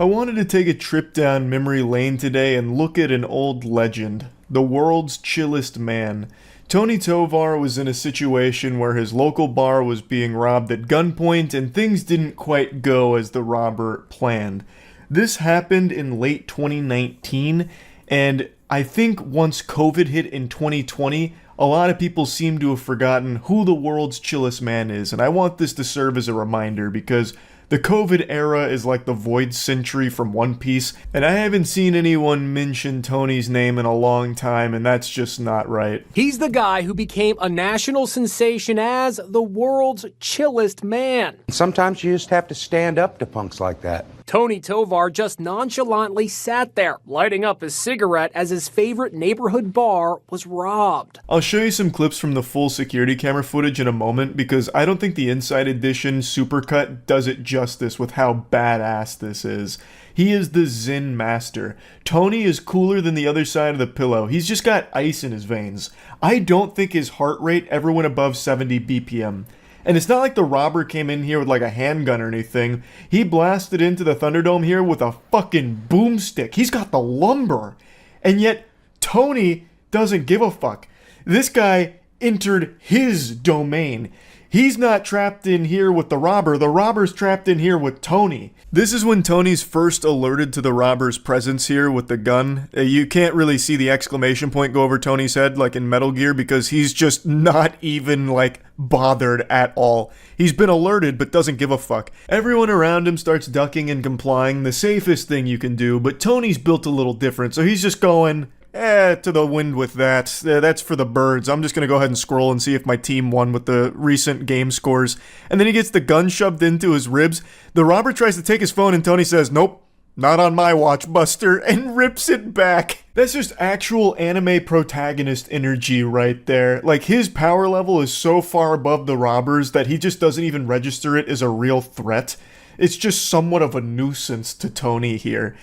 I wanted to take a trip down memory lane today and look at an old legend, the world's chillest man. Tony Tovar was in a situation where his local bar was being robbed at gunpoint and things didn't quite go as the robber planned. This happened in late 2019, and I think once COVID hit in 2020, a lot of people seem to have forgotten who the world's chillest man is, and I want this to serve as a reminder because the COVID era is like the Void Century from One Piece, and I haven't seen anyone mention Tony's name in a long time, and that's just not right. He's the guy who became a national sensation as the world's chillest man. Sometimes you just have to stand up to punks like that. Tony Tovar just nonchalantly sat there, lighting up a cigarette as his favorite neighborhood bar was robbed. I'll show you some clips from the full security camera footage in a moment because I don't think the Inside Edition Supercut does it justice with how badass this is. He is the Zen master. Tony is cooler than the other side of the pillow. He's just got ice in his veins. I don't think his heart rate ever went above 70 BPM. And it's not like the robber came in here with like a handgun or anything. He blasted into the Thunderdome here with a fucking boomstick. He's got the lumber. And yet, Tony doesn't give a fuck. This guy entered his domain. He's not trapped in here with the robber's trapped in here with Tony. This is when Tony's first alerted to the robber's presence here with the gun. You can't really see the exclamation point go over Tony's head like in Metal Gear because he's just not even like bothered at all. He's been alerted but doesn't give a fuck. Everyone around him starts ducking and complying, the safest thing you can do, but Tony's built a little different, so he's just going, to the wind with that. That's for the birds. I'm just going to go ahead and scroll and see if my team won with the recent game scores. And then he gets the gun shoved into his ribs. The robber tries to take his phone and Tony says, "Nope, not on my watch, Buster," and rips it back. That's just actual anime protagonist energy right there. Like, his power level is so far above the robbers that he just doesn't even register it as a real threat. It's just somewhat of a nuisance to Tony here.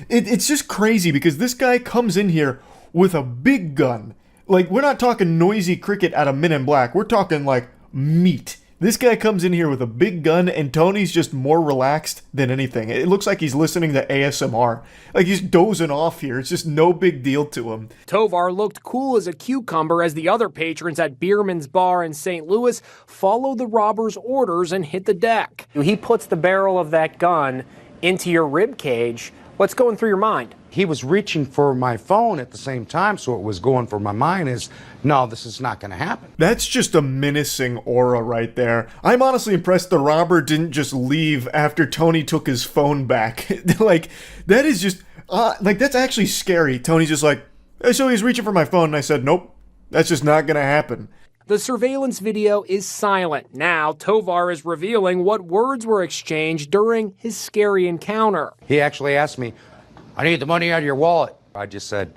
It's just crazy because this guy comes in here with a big gun. Like, we're not talking noisy cricket out of Men in Black. We're talking like meat. This guy comes in here with a big gun and Tony's just more relaxed than anything. It looks like he's listening to ASMR. Like, he's dozing off here. It's just no big deal to him. Tovar looked cool as a cucumber as the other patrons at Bierman's Bar in St. Louis followed the robber's orders and hit the deck. He puts the barrel of that gun into your rib cage. What's going through your mind? He was reaching for my phone at the same time, so what was going for my mind is, no, this is not going to happen. That's just a menacing aura right there. I'm honestly impressed the robber didn't just leave after Tony took his phone back. Like, that is just, that's actually scary. Tony's just like, so he's reaching for my phone, and I said, nope, that's just not going to happen. The surveillance video is silent. Now, Tovar is revealing what words were exchanged during his scary encounter. He actually asked me, "I need the money out of your wallet." I just said,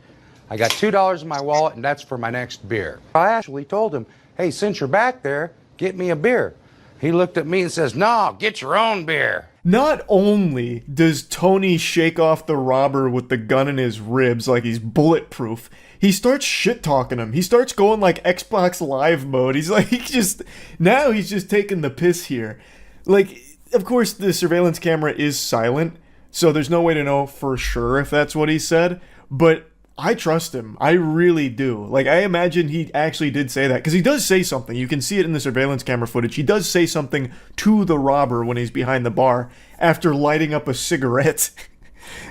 "I got $2 in my wallet and that's for my next beer." I actually told him, "Hey, since you're back there, get me a beer." He looked at me and says, "No, get your own beer." Not only does Tony shake off the robber with the gun in his ribs like he's bulletproof, he starts shit-talking him. He starts going like Xbox Live mode. He's like, he's just taking the piss here. Like, of course, the surveillance camera is silent, so there's no way to know for sure if that's what he said, but I trust him. I really do. Like, I imagine he actually did say that, because he does say something. You can see it in the surveillance camera footage. He does say something to the robber when he's behind the bar after lighting up a cigarette.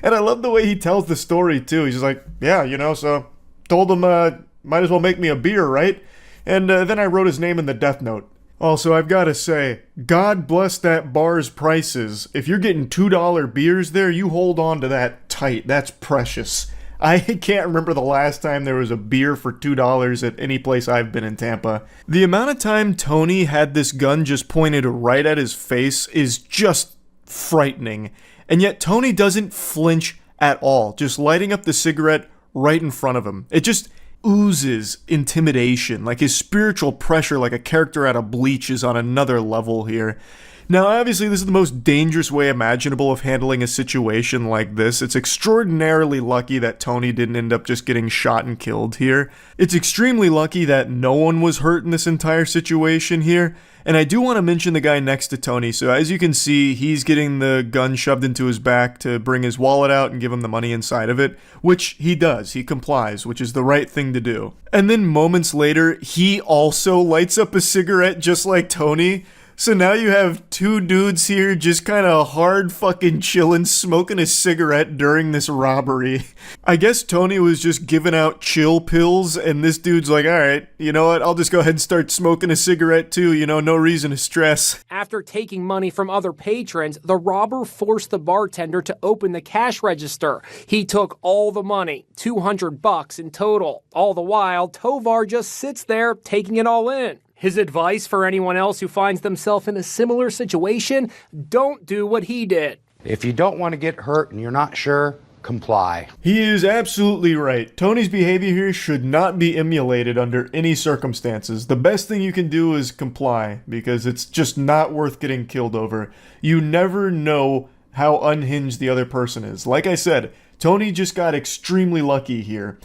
And I love the way he tells the story, too. He's just like, yeah, so told him, might as well make me a beer, right? And then I wrote his name in the death note. Also, I've got to say, God bless that bar's prices. If you're getting $2 beers there, you hold on to that tight. That's precious. I can't remember the last time there was a beer for $2 at any place I've been in Tampa. The amount of time Tony had this gun just pointed right at his face is just frightening. And yet Tony doesn't flinch at all, just lighting up the cigarette right in front of him. It just oozes intimidation, like his spiritual pressure like a character out of Bleach is on another level here. Now, obviously, this is the most dangerous way imaginable of handling a situation like this. It's extraordinarily lucky that Tony didn't end up just getting shot and killed here. It's extremely lucky that no one was hurt in this entire situation here. And I do want to mention the guy next to Tony. So as you can see, he's getting the gun shoved into his back to bring his wallet out and give him the money inside of it, which he does. He complies, which is the right thing to do. And then moments later, he also lights up a cigarette just like Tony. So now you have two dudes here just kind of hard fucking chilling, smoking a cigarette during this robbery. I guess Tony was just giving out chill pills, and this dude's like, alright, you know what, I'll just go ahead and start smoking a cigarette too, you know, no reason to stress. After taking money from other patrons, the robber forced the bartender to open the cash register. He took all the money, $200 in total. All the while, Tovar just sits there taking it all in. His advice for anyone else who finds themselves in a similar situation: don't do what he did. If you don't want to get hurt and you're not sure, comply. He is absolutely right. Tony's behavior here should not be emulated under any circumstances. The best thing you can do is comply, because it's just not worth getting killed over. You never know how unhinged the other person is. Like I said, Tony just got extremely lucky here.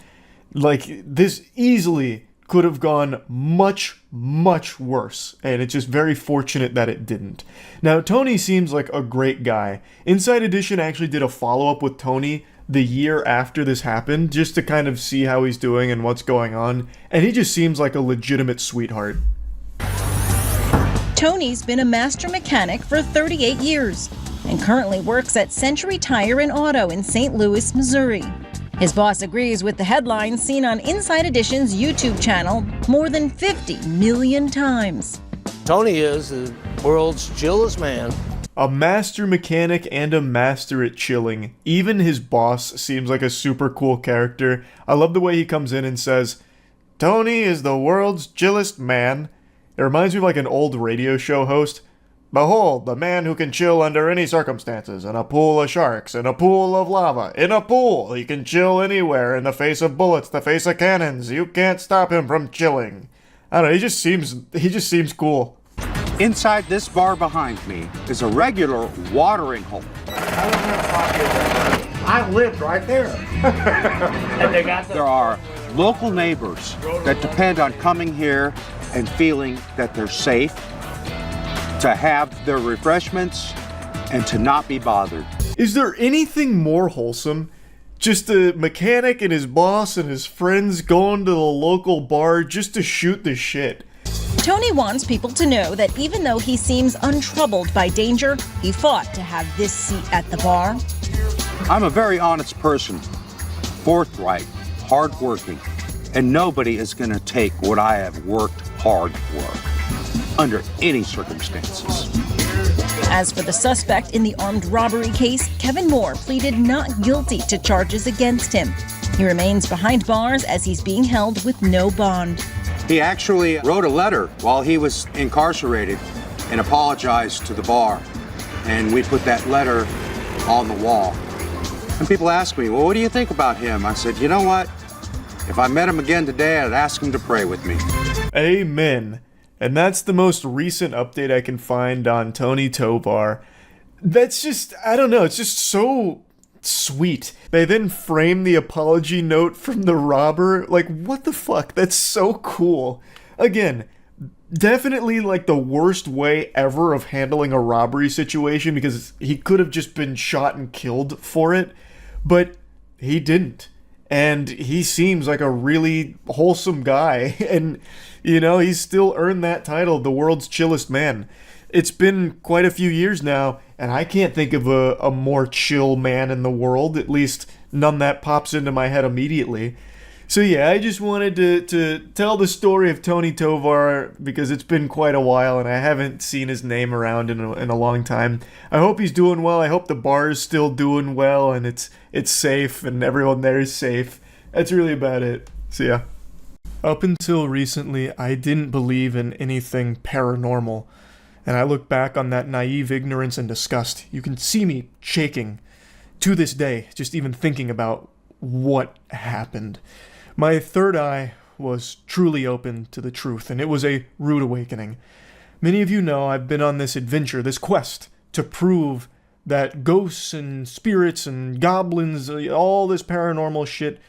Like, this easily could have gone much, much worse, and it's just very fortunate that it didn't. Now, Tony seems like a great guy. Inside Edition actually did a follow-up with Tony the year after this happened, just to kind of see how he's doing and what's going on, and he just seems like a legitimate sweetheart. Tony's been a master mechanic for 38 years and currently works at Century Tire and Auto in St. Louis, Missouri. His boss agrees with the headlines seen on Inside Edition's YouTube channel more than 50 million times. Tony is the world's chillest man. A master mechanic and a master at chilling. Even his boss seems like a super cool character. I love the way he comes in and says, "Tony is the world's chillest man." It reminds me of like an old radio show host. "Behold, the man who can chill under any circumstances, in a pool of sharks, in a pool of lava, in a pool. He can chill anywhere, in the face of bullets, the face of cannons. You can't stop him from chilling." I don't know, he just seems cool. Inside this bar behind me is a regular watering hole. I lived right there. And they got There are local neighbors that depend on coming here and feeling that they're safe, to have their refreshments, and to not be bothered. Is there anything more wholesome? Just a mechanic and his boss and his friends going to the local bar just to shoot the shit. Tony wants people to know that even though he seems untroubled by danger, he fought to have this seat at the bar. I'm a very honest person, forthright, hardworking, and nobody is going to take what I have worked hard for, under any circumstances. As for the suspect in the armed robbery case, Kevin Moore pleaded not guilty to charges against him. He remains behind bars as he's being held with no bond. He actually wrote a letter while he was incarcerated and apologized to the bar. And we put that letter on the wall. And people ask me, well, what do you think about him? I said, you know what? If I met him again today, I'd ask him to pray with me. Amen. And that's the most recent update I can find on Tony Tovar. That's just, I don't know, it's just so sweet. They then frame the apology note from the robber. Like, what the fuck? That's so cool. Again, definitely like the worst way ever of handling a robbery situation, because he could have just been shot and killed for it, but he didn't. And he seems like a really wholesome guy, and, you know, he's still earned that title, the world's chillest man. It's been quite a few years now, and I can't think of a more chill man in the world, at least none that pops into my head immediately. So yeah, I just wanted to tell the story of Tony Tovar, because it's been quite a while, and I haven't seen his name around in a long time. I hope he's doing well, I hope the bar is still doing well, and it's safe, and everyone there is safe. That's really about it. So yeah. Up until recently, I didn't believe in anything paranormal, and I look back on that naive ignorance and disgust. You can see me shaking to this day, just even thinking about what happened. My third eye was truly open to the truth, and it was a rude awakening. Many of you know I've been on this adventure, this quest, to prove that ghosts and spirits and goblins, all this paranormal shit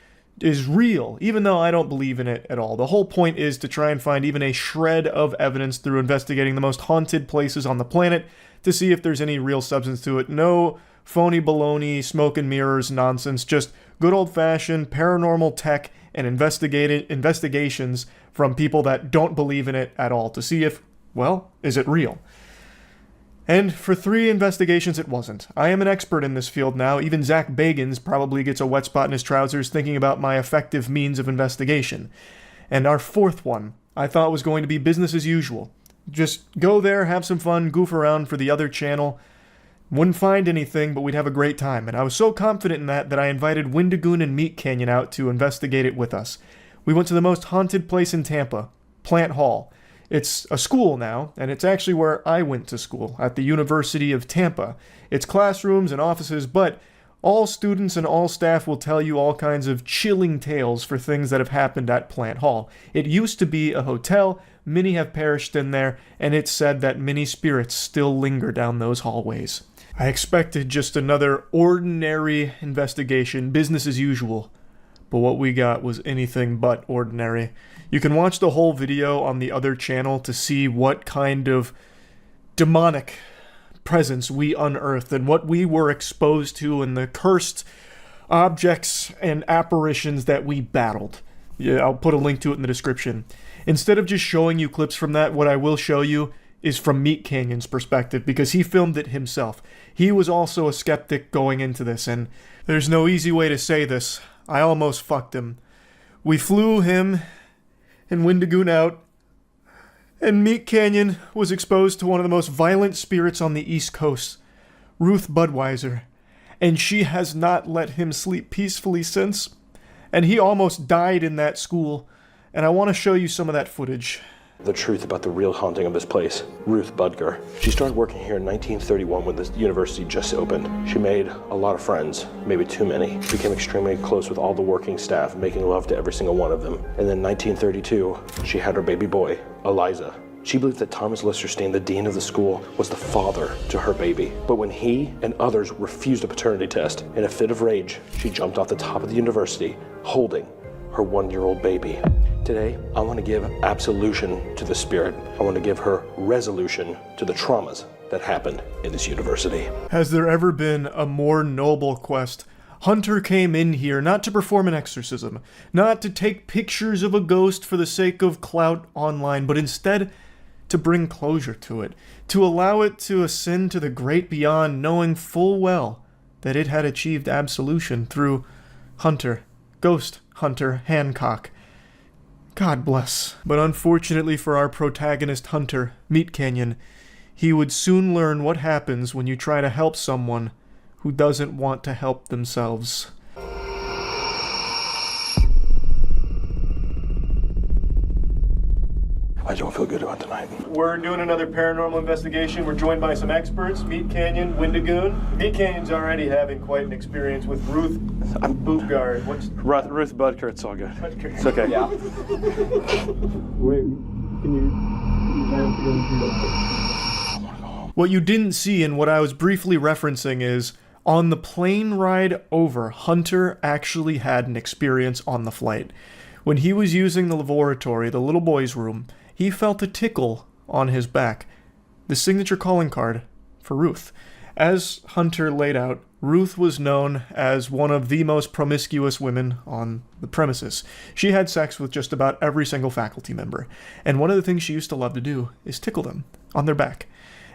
is real, even though I don't believe in it at all. The whole point is to try and find even a shred of evidence through investigating the most haunted places on the planet to see if there's any real substance to it. No phony baloney, smoke and mirrors nonsense, just good old-fashioned paranormal tech and investigations from people that don't believe in it at all to see if, well, is it real? And for 3 investigations, it wasn't. I am an expert in this field now. Even Zach Bagans probably gets a wet spot in his trousers thinking about my effective means of investigation. And our 4th one, I thought was going to be business as usual. Just go there, have some fun, goof around for the other channel. Wouldn't find anything, but we'd have a great time. And I was so confident in that I invited Wendigoon and MeatCanyon out to investigate it with us. We went to the most haunted place in Tampa, Plant Hall. It's a school now, and it's actually where I went to school, at the University of Tampa. It's classrooms and offices, but all students and all staff will tell you all kinds of chilling tales for things that have happened at Plant Hall. It used to be a hotel, many have perished in there, and it's said that many spirits still linger down those hallways. I expected just another ordinary investigation, business as usual, but what we got was anything but ordinary. You can watch the whole video on the other channel to see what kind of demonic presence we unearthed and what we were exposed to and the cursed objects and apparitions that we battled. Yeah, I'll put a link to it in the description. Instead of just showing you clips from that, what I will show you is from MeatCanyon's perspective, because he filmed it himself. He was also a skeptic going into this, and there's no easy way to say this. I almost fucked him. We flew him and Wendigoon out, and MeatCanyon was exposed to one of the most violent spirits on the East Coast, Ruth Budweiser, and she has not let him sleep peacefully since, and he almost died in that school, and I want to show you some of that footage. The truth about the real haunting of this place, Ruth Budger. She started working here in 1931 when the university just opened. She made a lot of friends, maybe too many. Became extremely close with all the working staff, making love to every single one of them. And then 1932, she had her baby boy, Eliza. She believed that Thomas Listerstein, the dean of the school, was the father to her baby. But when he and others refused a paternity test, in a fit of rage, she jumped off the top of the university, holding her 1-year-old baby. Today, I want to give absolution to the spirit. I want to give her resolution to the traumas that happened in this university. Has there ever been a more noble quest? Hunter came in here not to perform an exorcism, not to take pictures of a ghost for the sake of clout online, but instead to bring closure to it, to allow it to ascend to the great beyond, knowing full well that it had achieved absolution through Hunter, Ghost Hunter Hancock. God bless. But unfortunately for our protagonist Hunter, MeatCanyon, he would soon learn what happens when you try to help someone who doesn't want to help themselves. I don't feel good about tonight. We're doing another paranormal investigation. We're joined by some experts, MeatCanyon, Wendigoon. MeatCanyon's already having quite an experience with Ruth Budger. Ruth Budger, it's all good. It's okay. Yeah. Wait, can you... What you didn't see and what I was briefly referencing is, on the plane ride over, Hunter actually had an experience on the flight. When he was using the laboratory, the little boy's room, he felt a tickle on his back. The signature calling card for Ruth. As Hunter laid out, Ruth was known as one of the most promiscuous women on the premises. She had sex with just about every single faculty member, and one of the things she used to love to do is tickle them on their back.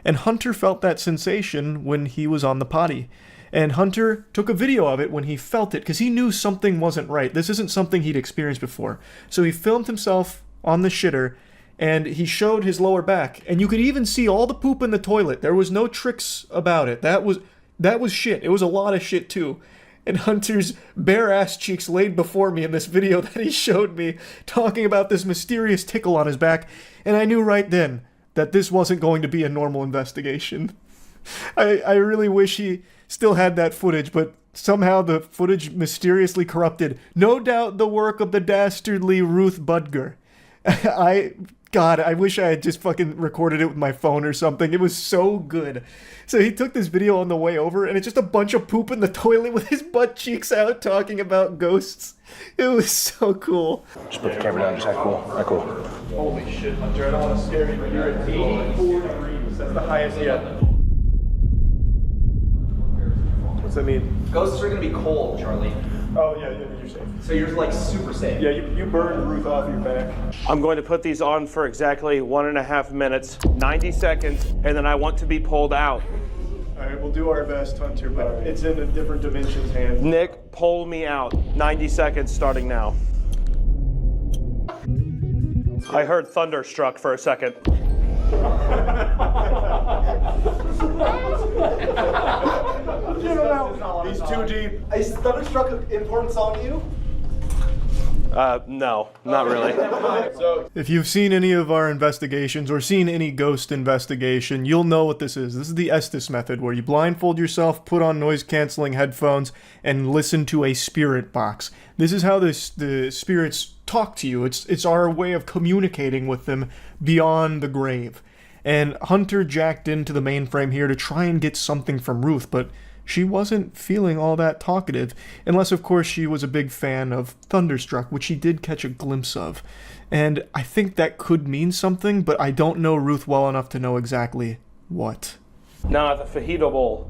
And Hunter felt that sensation when he was on the potty. And Hunter took a video of it when he felt it, because he knew something wasn't right. This isn't something he'd experienced before. So he filmed himself on the shitter, and he showed his lower back. And you could even see all the poop in the toilet. There was no tricks about it. That was shit. It was a lot of shit, too. And Hunter's bare-ass cheeks laid before me in this video that he showed me, talking about this mysterious tickle on his back. And I knew right then that this wasn't going to be a normal investigation. I really wish he still had that footage, but somehow the footage mysteriously corrupted. No doubt the work of the dastardly Ruth Budger. God, I wish I had just fucking recorded it with my phone or something. It was so good. So he took this video on the way over, and it's just a bunch of poop in the toilet with his butt cheeks out talking about ghosts. It was so cool. Just put the camera down, just act cool. Act cool. Holy shit, Hunter, I don't want to scare you, but you're at 84 degrees. That's the highest yet. What's that mean? Ghosts are gonna be cold, Charlie. Oh, yeah, you're safe. So you're like super safe. Yeah, you burned Ruth off your back. I'm going to put these on for exactly 1.5 minutes, 90 seconds, and then I want to be pulled out. All right, we'll do our best, Hunter, but it's in a different dimension's hands. Nick, pull me out. 90 seconds starting now. I heard thunderstruck for a second. He's too deep. Is Thunderstruck an important song to you? No, not really. If you've seen any of our investigations or seen any ghost investigation, you'll know what this is. This is the Estes method, where you blindfold yourself, put on noise-canceling headphones, and listen to a spirit box. This is how the spirits talk to you. It's our way of communicating with them beyond the grave. And Hunter jacked into the mainframe here to try and get something from Ruth, but she wasn't feeling all that talkative, unless of course she was a big fan of Thunderstruck, which she did catch a glimpse of. And I think that could mean something, but I don't know Ruth well enough to know exactly what. Nah, the fajita bowl.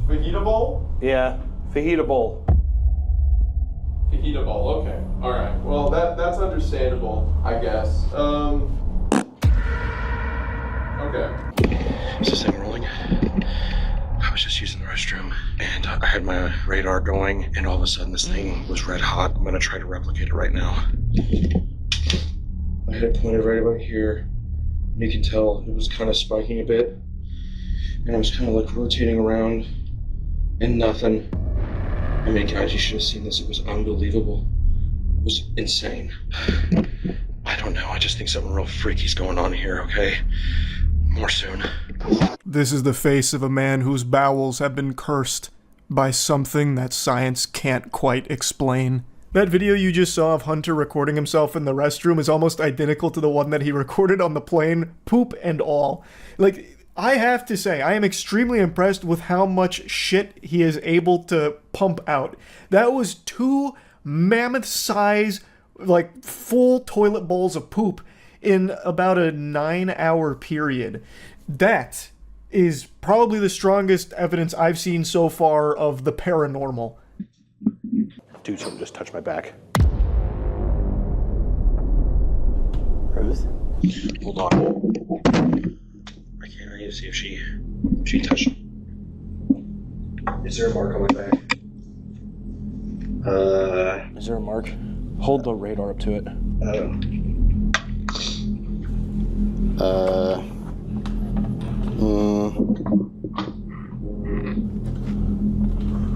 Fajita bowl? Yeah, fajita bowl. Fajita bowl, okay. Alright, well that's understandable, I guess. Okay. Is this thing rolling? I was just using the restroom, and I had my radar going, and all of a sudden this thing was red hot. I'm gonna try to replicate it right now. I had it pointed right about here. You can tell it was kind of spiking a bit, and I was kind of like rotating around, and nothing. I mean, guys, you should have seen this. It was unbelievable. It was insane. I don't know. I just think something real freaky's going on here, okay? More soon. This is the face of a man whose bowels have been cursed by something that science can't quite explain. That video you just saw of Hunter recording himself in the restroom is almost identical to the one that he recorded on the plane, poop and all. Like, I have to say, I am extremely impressed with how much shit he is able to pump out. That was 2 mammoth-size, like, full toilet bowls of poop in about a 9-hour period. That is probably the strongest evidence I've seen so far of the paranormal. Dude, someone just touched my back. Ruth? Hold on. I need to see if she touched. Is there a mark on my back? Is there a mark? Hold the radar up to it.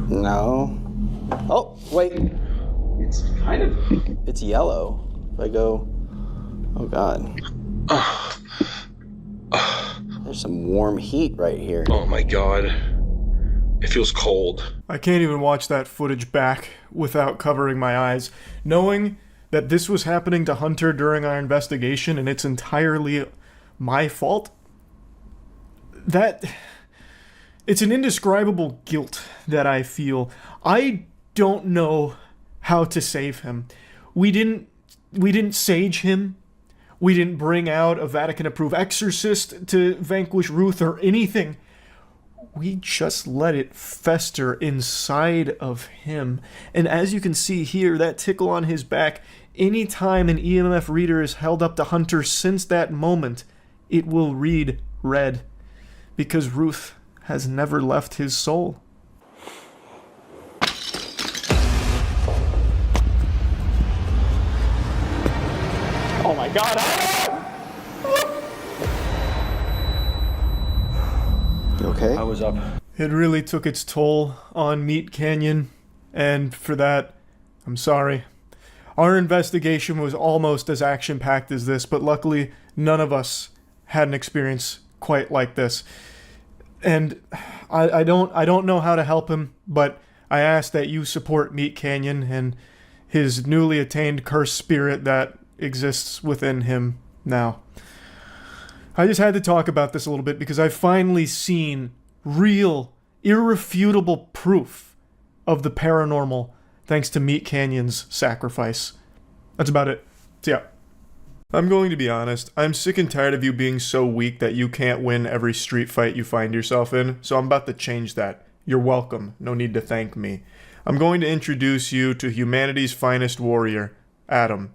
No. Oh, wait. It's yellow. If I go, oh God. There's some warm heat right here. Oh my God. It feels cold. I can't even watch that footage back without covering my eyes, knowing that this was happening to Hunter during our investigation and it's entirely my fault. It's an indescribable guilt that I feel. I don't know how to save him. We didn't sage him. We didn't bring out a Vatican-approved exorcist to vanquish Ruth or anything. We just let it fester inside of him. And as you can see here, that tickle on his back, anytime an EMF reader is held up to Hunter since that moment, it will read red. Because Ruth has never left his soul. Oh my God. You okay? I was up. It really took its toll on MeatCanyon, and for that, I'm sorry. Our investigation was almost as action-packed as this, but luckily, none of us had an experience quite like this. And I don't know how to help him, but I ask that you support MeatCanyon and his newly attained cursed spirit that exists within him now. I just had to talk about this a little bit because I've finally seen real, irrefutable proof of the paranormal thanks to MeatCanyon's sacrifice. That's about it. See ya. I'm going to be honest, I'm sick and tired of you being so weak that you can't win every street fight you find yourself in, so I'm about to change that. You're welcome. No need to thank me. I'm going to introduce you to humanity's finest warrior, Adam.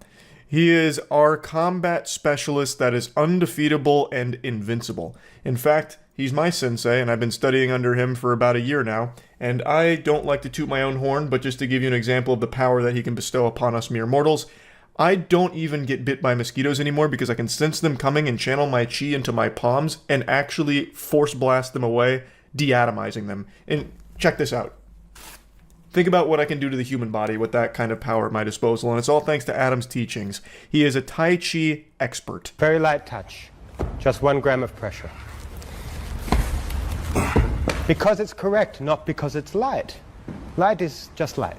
He is our combat specialist that is undefeatable and invincible. In fact, he's my sensei, and I've been studying under him for about a year now, and I don't like to toot my own horn, but just to give you an example of the power that he can bestow upon us mere mortals, I don't even get bit by mosquitoes anymore because I can sense them coming and channel my chi into my palms and actually force blast them away, deatomizing them. And check this out. Think about what I can do to the human body with that kind of power at my disposal, and it's all thanks to Adam's teachings. He is a Tai Chi expert. Very light touch. Just 1 gram of pressure. Because it's correct, not because it's light. Light is just light.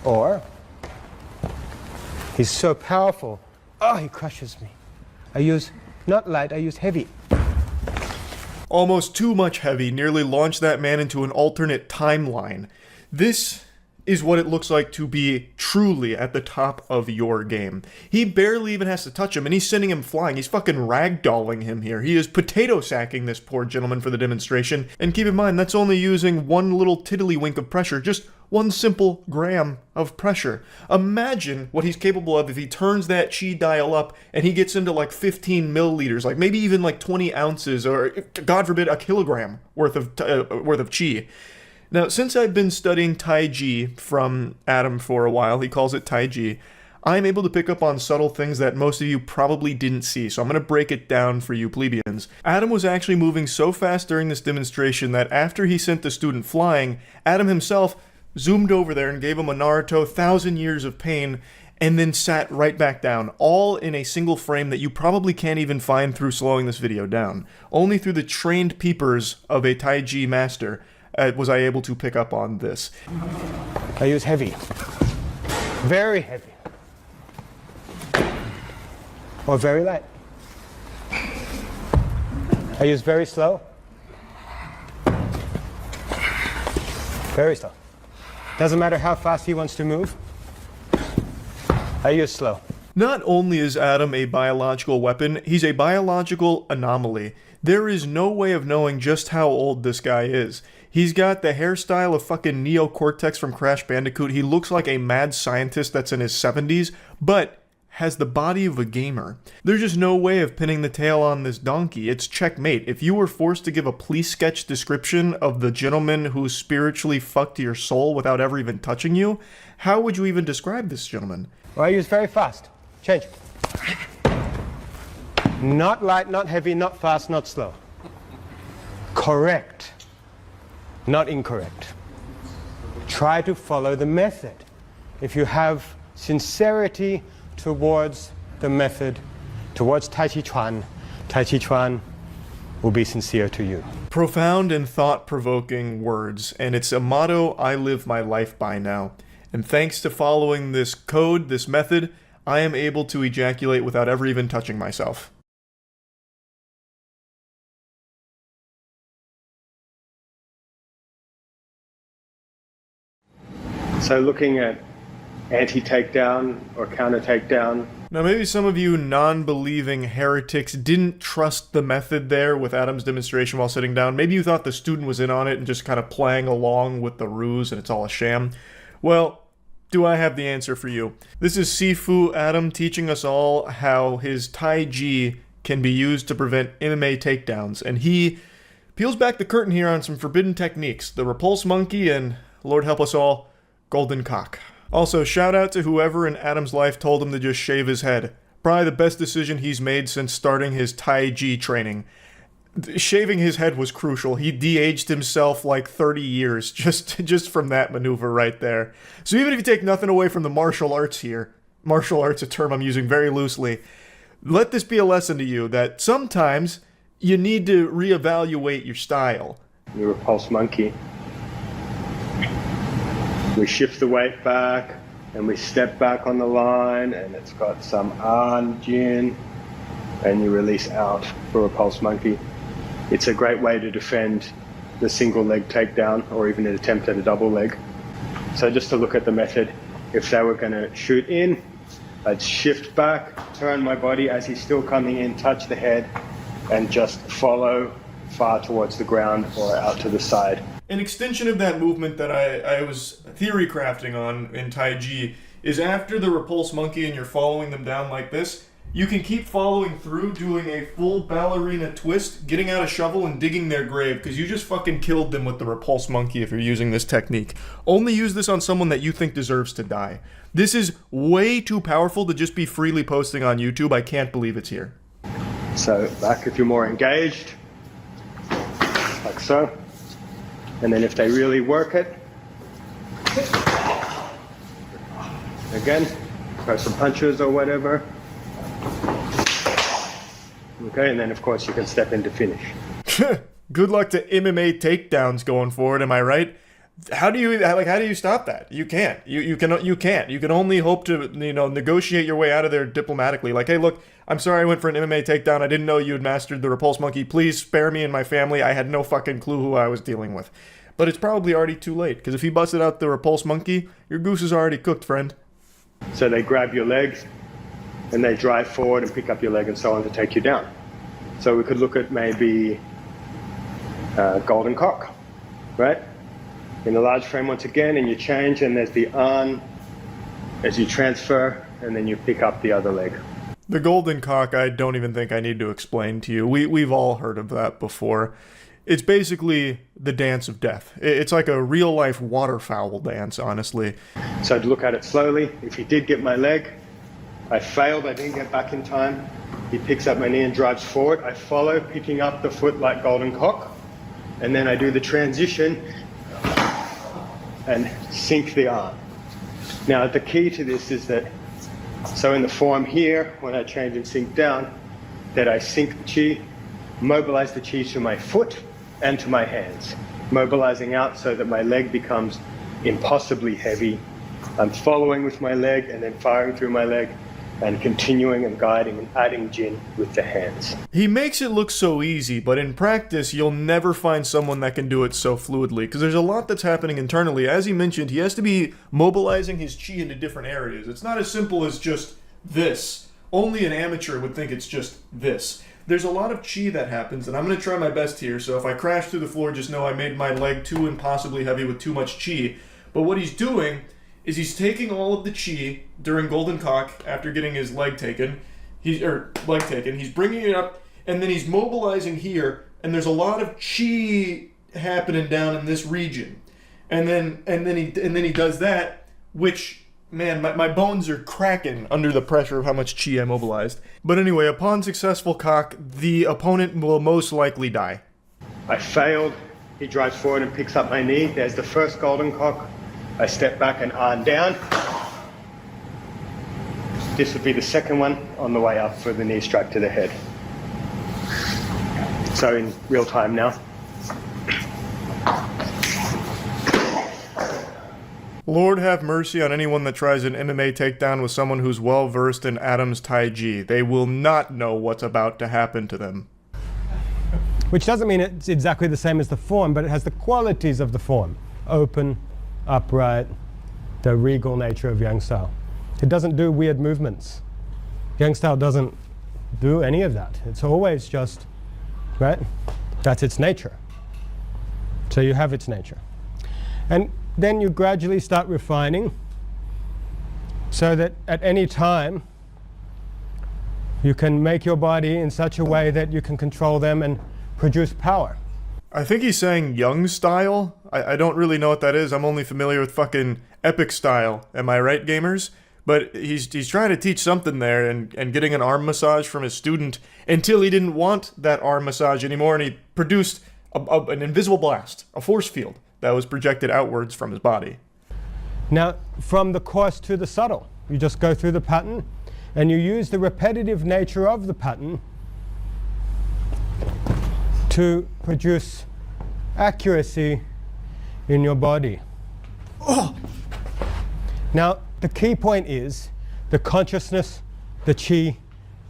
Or, he's so powerful, oh, he crushes me. I use not light, I use heavy. Almost too much heavy nearly launched that man into an alternate timeline. This is what it looks like to be truly at the top of your game. He barely even has to touch him, and he's sending him flying. He's fucking ragdolling him here. He is potato sacking this poor gentleman for the demonstration. And keep in mind, that's only using 1 little tiddlywink of pressure, just 1 simple gram of pressure. Imagine what he's capable of if he turns that chi dial up and he gets into like 15 milliliters, like maybe even like 20 ounces, or God forbid, a kilogram worth of chi. Now, since I've been studying Tai Chi from Adam for a while, he calls it Tai Chi, I'm able to pick up on subtle things that most of you probably didn't see, so I'm going to break it down for you plebeians. Adam was actually moving so fast during this demonstration that after he sent the student flying, Adam himself zoomed over there and gave him a Naruto 1,000 years of pain, and then sat right back down, all in a single frame that you probably can't even find through slowing this video down. Only through the trained peepers of a Tai Chi master was I able to pick up on this. I use heavy. Very heavy. Or very light. I use very slow. Very slow. Doesn't matter how fast he wants to move. I use slow. Not only is Adam a biological weapon, he's a biological anomaly. There is no way of knowing just how old this guy is. He's got the hairstyle of fucking Neocortex from Crash Bandicoot. He looks like a mad scientist that's in his 70s, but has the body of a gamer. There's just no way of pinning the tail on this donkey. It's checkmate. If you were forced to give a police sketch description of the gentleman who spiritually fucked your soul without ever even touching you, how would you even describe this gentleman? Well, I use very fast. Change. Not light, not heavy, not fast, not slow. Correct. Not incorrect. Try to follow the method. If you have sincerity towards the method, towards Tai Chi Chuan will be sincere to you. Profound and thought-provoking words, and it's a motto I live my life by now. And thanks to following this code, this method, I am able to ejaculate without ever even touching myself. So looking at anti-takedown or counter-takedown. Now maybe some of you non-believing heretics didn't trust the method there with Adam's demonstration while sitting down. Maybe you thought the student was in on it and just kind of playing along with the ruse and it's all a sham. Well, do I have the answer for you? This is Sifu Adam teaching us all how his Tai Chi can be used to prevent MMA takedowns, and he peels back the curtain here on some forbidden techniques, the repulse monkey and, Lord help us all, golden cock. Also, shout out to whoever in Adam's life told him to just shave his head. Probably the best decision he's made since starting his Tai Chi training. Shaving his head was crucial. He de-aged himself like 30 years just from that maneuver right there. So even if you take nothing away from the martial arts here, martial arts, a term I'm using very loosely, let this be a lesson to you that sometimes you need to reevaluate your style. The repulse monkey. We shift the weight back and we step back on the line, and it's got some on, Jin, and you release out for a pulse monkey. It's a great way to defend the single leg takedown or even an attempt at a double leg. So just to look at the method, if they were going to shoot in, I'd shift back, turn my body as he's still coming in, touch the head, and just follow far towards the ground or out to the side. An extension of that movement that I was theory crafting on in Tai Chi is after the repulse monkey and you're following them down like this, you can keep following through, doing a full ballerina twist, getting out a shovel and digging their grave, because you just fucking killed them with the repulse monkey if you're using this technique. Only use this on someone that you think deserves to die. This is way too powerful to just be freely posting on YouTube. I can't believe it's here. So back if you're more engaged, like so. And then if they really work it, again, throw some punches or whatever. Okay, and then of course you can step in to finish. Good luck to MMA takedowns going forward, am I right? How do you stop that? You can't. You can't. You can only hope to, negotiate your way out of there diplomatically. Like, hey, look, I'm sorry I went for an MMA takedown. I didn't know you had mastered the repulse monkey. Please spare me and my family. I had no fucking clue who I was dealing with. But it's probably already too late, because if he busted out the repulse monkey, your goose is already cooked, friend. So they grab your legs, and they drive forward and pick up your leg and so on to take you down. So we could look at maybe golden cock, right? In the large frame once again, and you change, and there's the on as you transfer, and then you pick up the other leg. The golden cock, I don't even think I need to explain to you. We've all heard of that before. It's basically the dance of death. It's like a real-life waterfowl dance, honestly. So I'd look at it slowly. If he did get my leg, I failed, I didn't get back in time. He picks up my knee and drives forward. I follow, picking up the foot like golden cock. And then I do the transition and sink the arm. Now, the key to this is that, so in the form here, when I change and sink down, that I sink the chi, mobilize the chi to my foot and to my hands, mobilizing out so that my leg becomes impossibly heavy. I'm following with my leg and then firing through my leg and continuing and guiding and adding jin with the hands. He makes it look so easy, but in practice, you'll never find someone that can do it so fluidly, because there's a lot that's happening internally. As he mentioned, he has to be mobilizing his chi into different areas. It's not as simple as just this. Only an amateur would think it's just this. There's a lot of chi that happens, and I'm going to try my best here, so if I crash through the floor, just know I made my leg too impossibly heavy with too much chi. But what he's doing is he's taking all of the chi during golden cock after getting his leg taken. He's bringing it up, and then he's mobilizing here, and there's a lot of chi happening down in this region. And then he does that, which, man, my bones are cracking under the pressure of how much chi I mobilized. But anyway, upon successful cock, the opponent will most likely die. I failed. He drives forward and picks up my knee. There's the first golden cock. I step back and arm down. This would be the second one on the way up for the knee strike to the head. So in real time now. Lord have mercy on anyone that tries an MMA takedown with someone who's well versed in Adam's Tai Chi. They will not know what's about to happen to them. Which doesn't mean it's exactly the same as the form, but it has the qualities of the form. Open, upright, the regal nature of Yang style. It doesn't do weird movements. Yang style doesn't do any of that. It's always just, right? That's its nature. So you have its nature. And then you gradually start refining so that at any time you can make your body in such a way that you can control them and produce power. I think he's saying Young style. I don't really know what that is. I'm only familiar with fucking epic style. Am I right, gamers? But he's trying to teach something there and getting an arm massage from his student until he didn't want that arm massage anymore, and he produced an invisible blast, a force field that was projected outwards from his body. Now, from the coarse to the subtle, you just go through the pattern and you use the repetitive nature of the pattern to produce accuracy in your body. Oh. Now, The key point is the consciousness, the chi,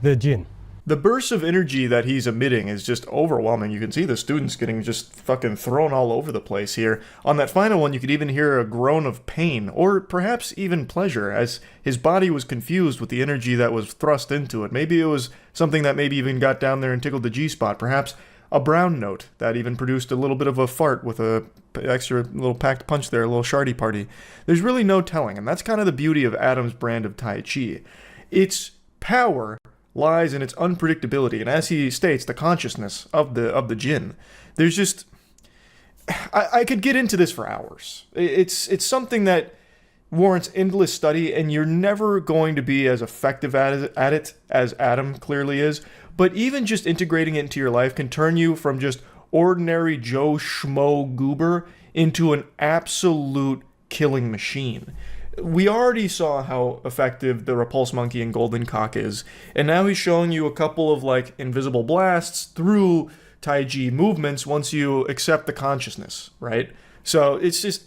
the jin. The burst of energy that he's emitting is just overwhelming. You can see the students getting just fucking thrown all over the place here. On that final one, you could even hear a groan of pain, or perhaps even pleasure, as his body was confused with the energy that was thrust into it. Maybe it was something that maybe even got down there and tickled the G-spot. Perhaps a brown note that even produced a little bit of a fart with a extra little packed punch there, a little shardy party. There's really no telling, and that's kind of the beauty of Adam's brand of Tai Chi. Its power lies in its unpredictability, and as he states, the consciousness of the Jin. There's just... I could get into this for hours. It's something that warrants endless study, and you're never going to be as effective at it as Adam clearly is, but even just integrating it into your life can turn you from just ordinary Joe Schmo goober into an absolute killing machine. We already saw how effective the Repulse Monkey and Golden Cock is, and now he's showing you a couple of, like, invisible blasts through Tai Chi movements once you accept the consciousness, right? So it's just...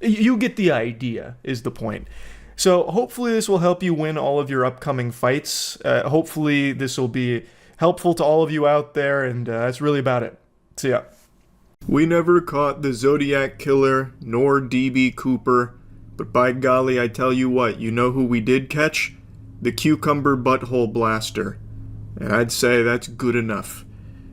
you get the idea, is the point. So hopefully this will help you win all of your upcoming fights. Hopefully this will be helpful to all of you out there, and that's really about it. See ya. We never caught the Zodiac Killer, nor DB Cooper, but by golly, I tell you what, you know who we did catch? The Cucumber Butthole Blaster. And I'd say that's good enough.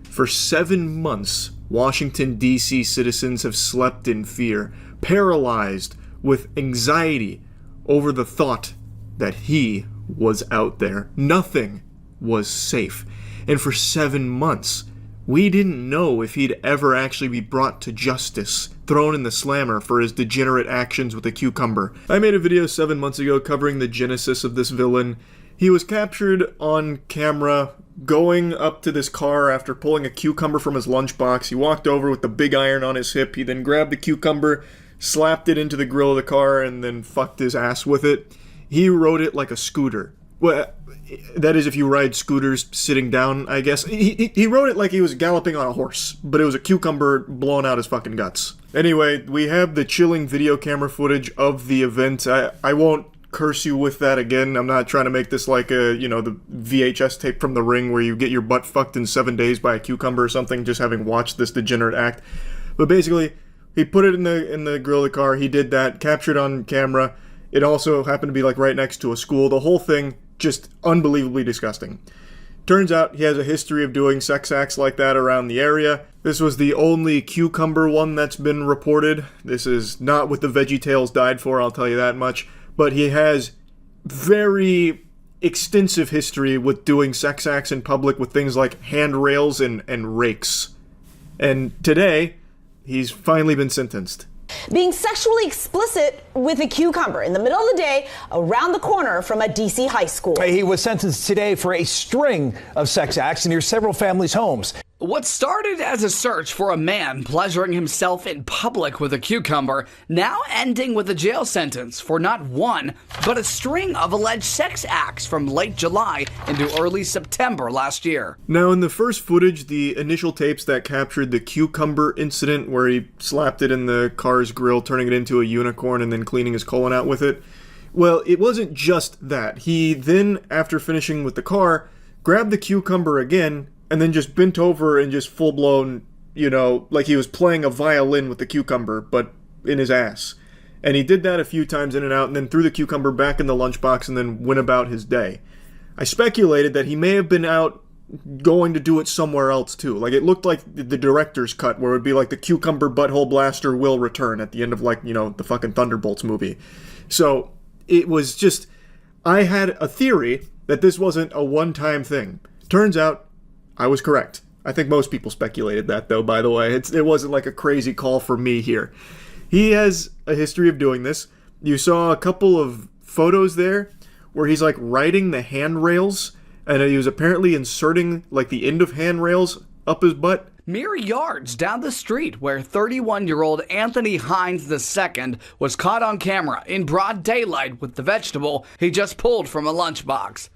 For 7 months, Washington, D.C. citizens have slept in fear, paralyzed with anxiety over the thought that he was out there. Nothing was safe. And for 7 months, we didn't know if he'd ever actually be brought to justice, thrown in the slammer for his degenerate actions with a cucumber. I made a video 7 months ago covering the genesis of this villain. He was captured on camera going up to this car after pulling a cucumber from his lunchbox. He walked over with the big iron on his hip. He then grabbed the cucumber, slapped it into the grill of the car, and then fucked his ass with it. He rode it like a scooter. Well, that is if you ride scooters sitting down, I guess. He rode it like he was galloping on a horse, but it was a cucumber blowing out his fucking guts. Anyway, we have the chilling video camera footage of the event. I won't curse you with that again. I'm not trying to make this like the VHS tape from The Ring where you get your butt fucked in 7 days by a cucumber or something, just having watched this degenerate act. But basically, he put it in the grill of the car. He did that, captured on camera. It also happened to be like right next to a school. The whole thing just unbelievably disgusting. Turns out he has a history of doing sex acts like that around the area. This was the only cucumber one that's been reported. This is not what the VeggieTales died for, I'll tell you that much. But he has very extensive history with doing sex acts in public with things like handrails and rakes. And today, he's finally been sentenced. Being sexually explicit with a cucumber in the middle of the day around the corner from a D.C. high school. He was sentenced today for a string of sex acts near several families' homes. What started as a search for a man pleasuring himself in public with a cucumber, now ending with a jail sentence for not one, but a string of alleged sex acts from late July into early September last year. Now, in the first footage, the initial tapes that captured the cucumber incident where he slapped it in the car's grill, turning it into a unicorn and then cleaning his colon out with it, well, it wasn't just that. He then, after finishing with the car, grabbed the cucumber again and then just bent over and just full-blown, like he was playing a violin with the cucumber, but in his ass. And he did that a few times in and out, and then threw the cucumber back in the lunchbox and then went about his day. I speculated that he may have been out going to do it somewhere else, too. Like, it looked like the director's cut, where it would be like the cucumber butthole blaster will return at the end of, the fucking Thunderbolts movie. So, it was just... I had a theory that this wasn't a one-time thing. Turns out, I was correct. I think most people speculated that, though, by the way. It wasn't like a crazy call for me here. He has a history of doing this. You saw a couple of photos there where he's, riding the handrails, and he was apparently inserting, the end of handrails up his butt. Mere yards down the street where 31-year-old Anthony Hines II was caught on camera in broad daylight with the vegetable he just pulled from a lunchbox.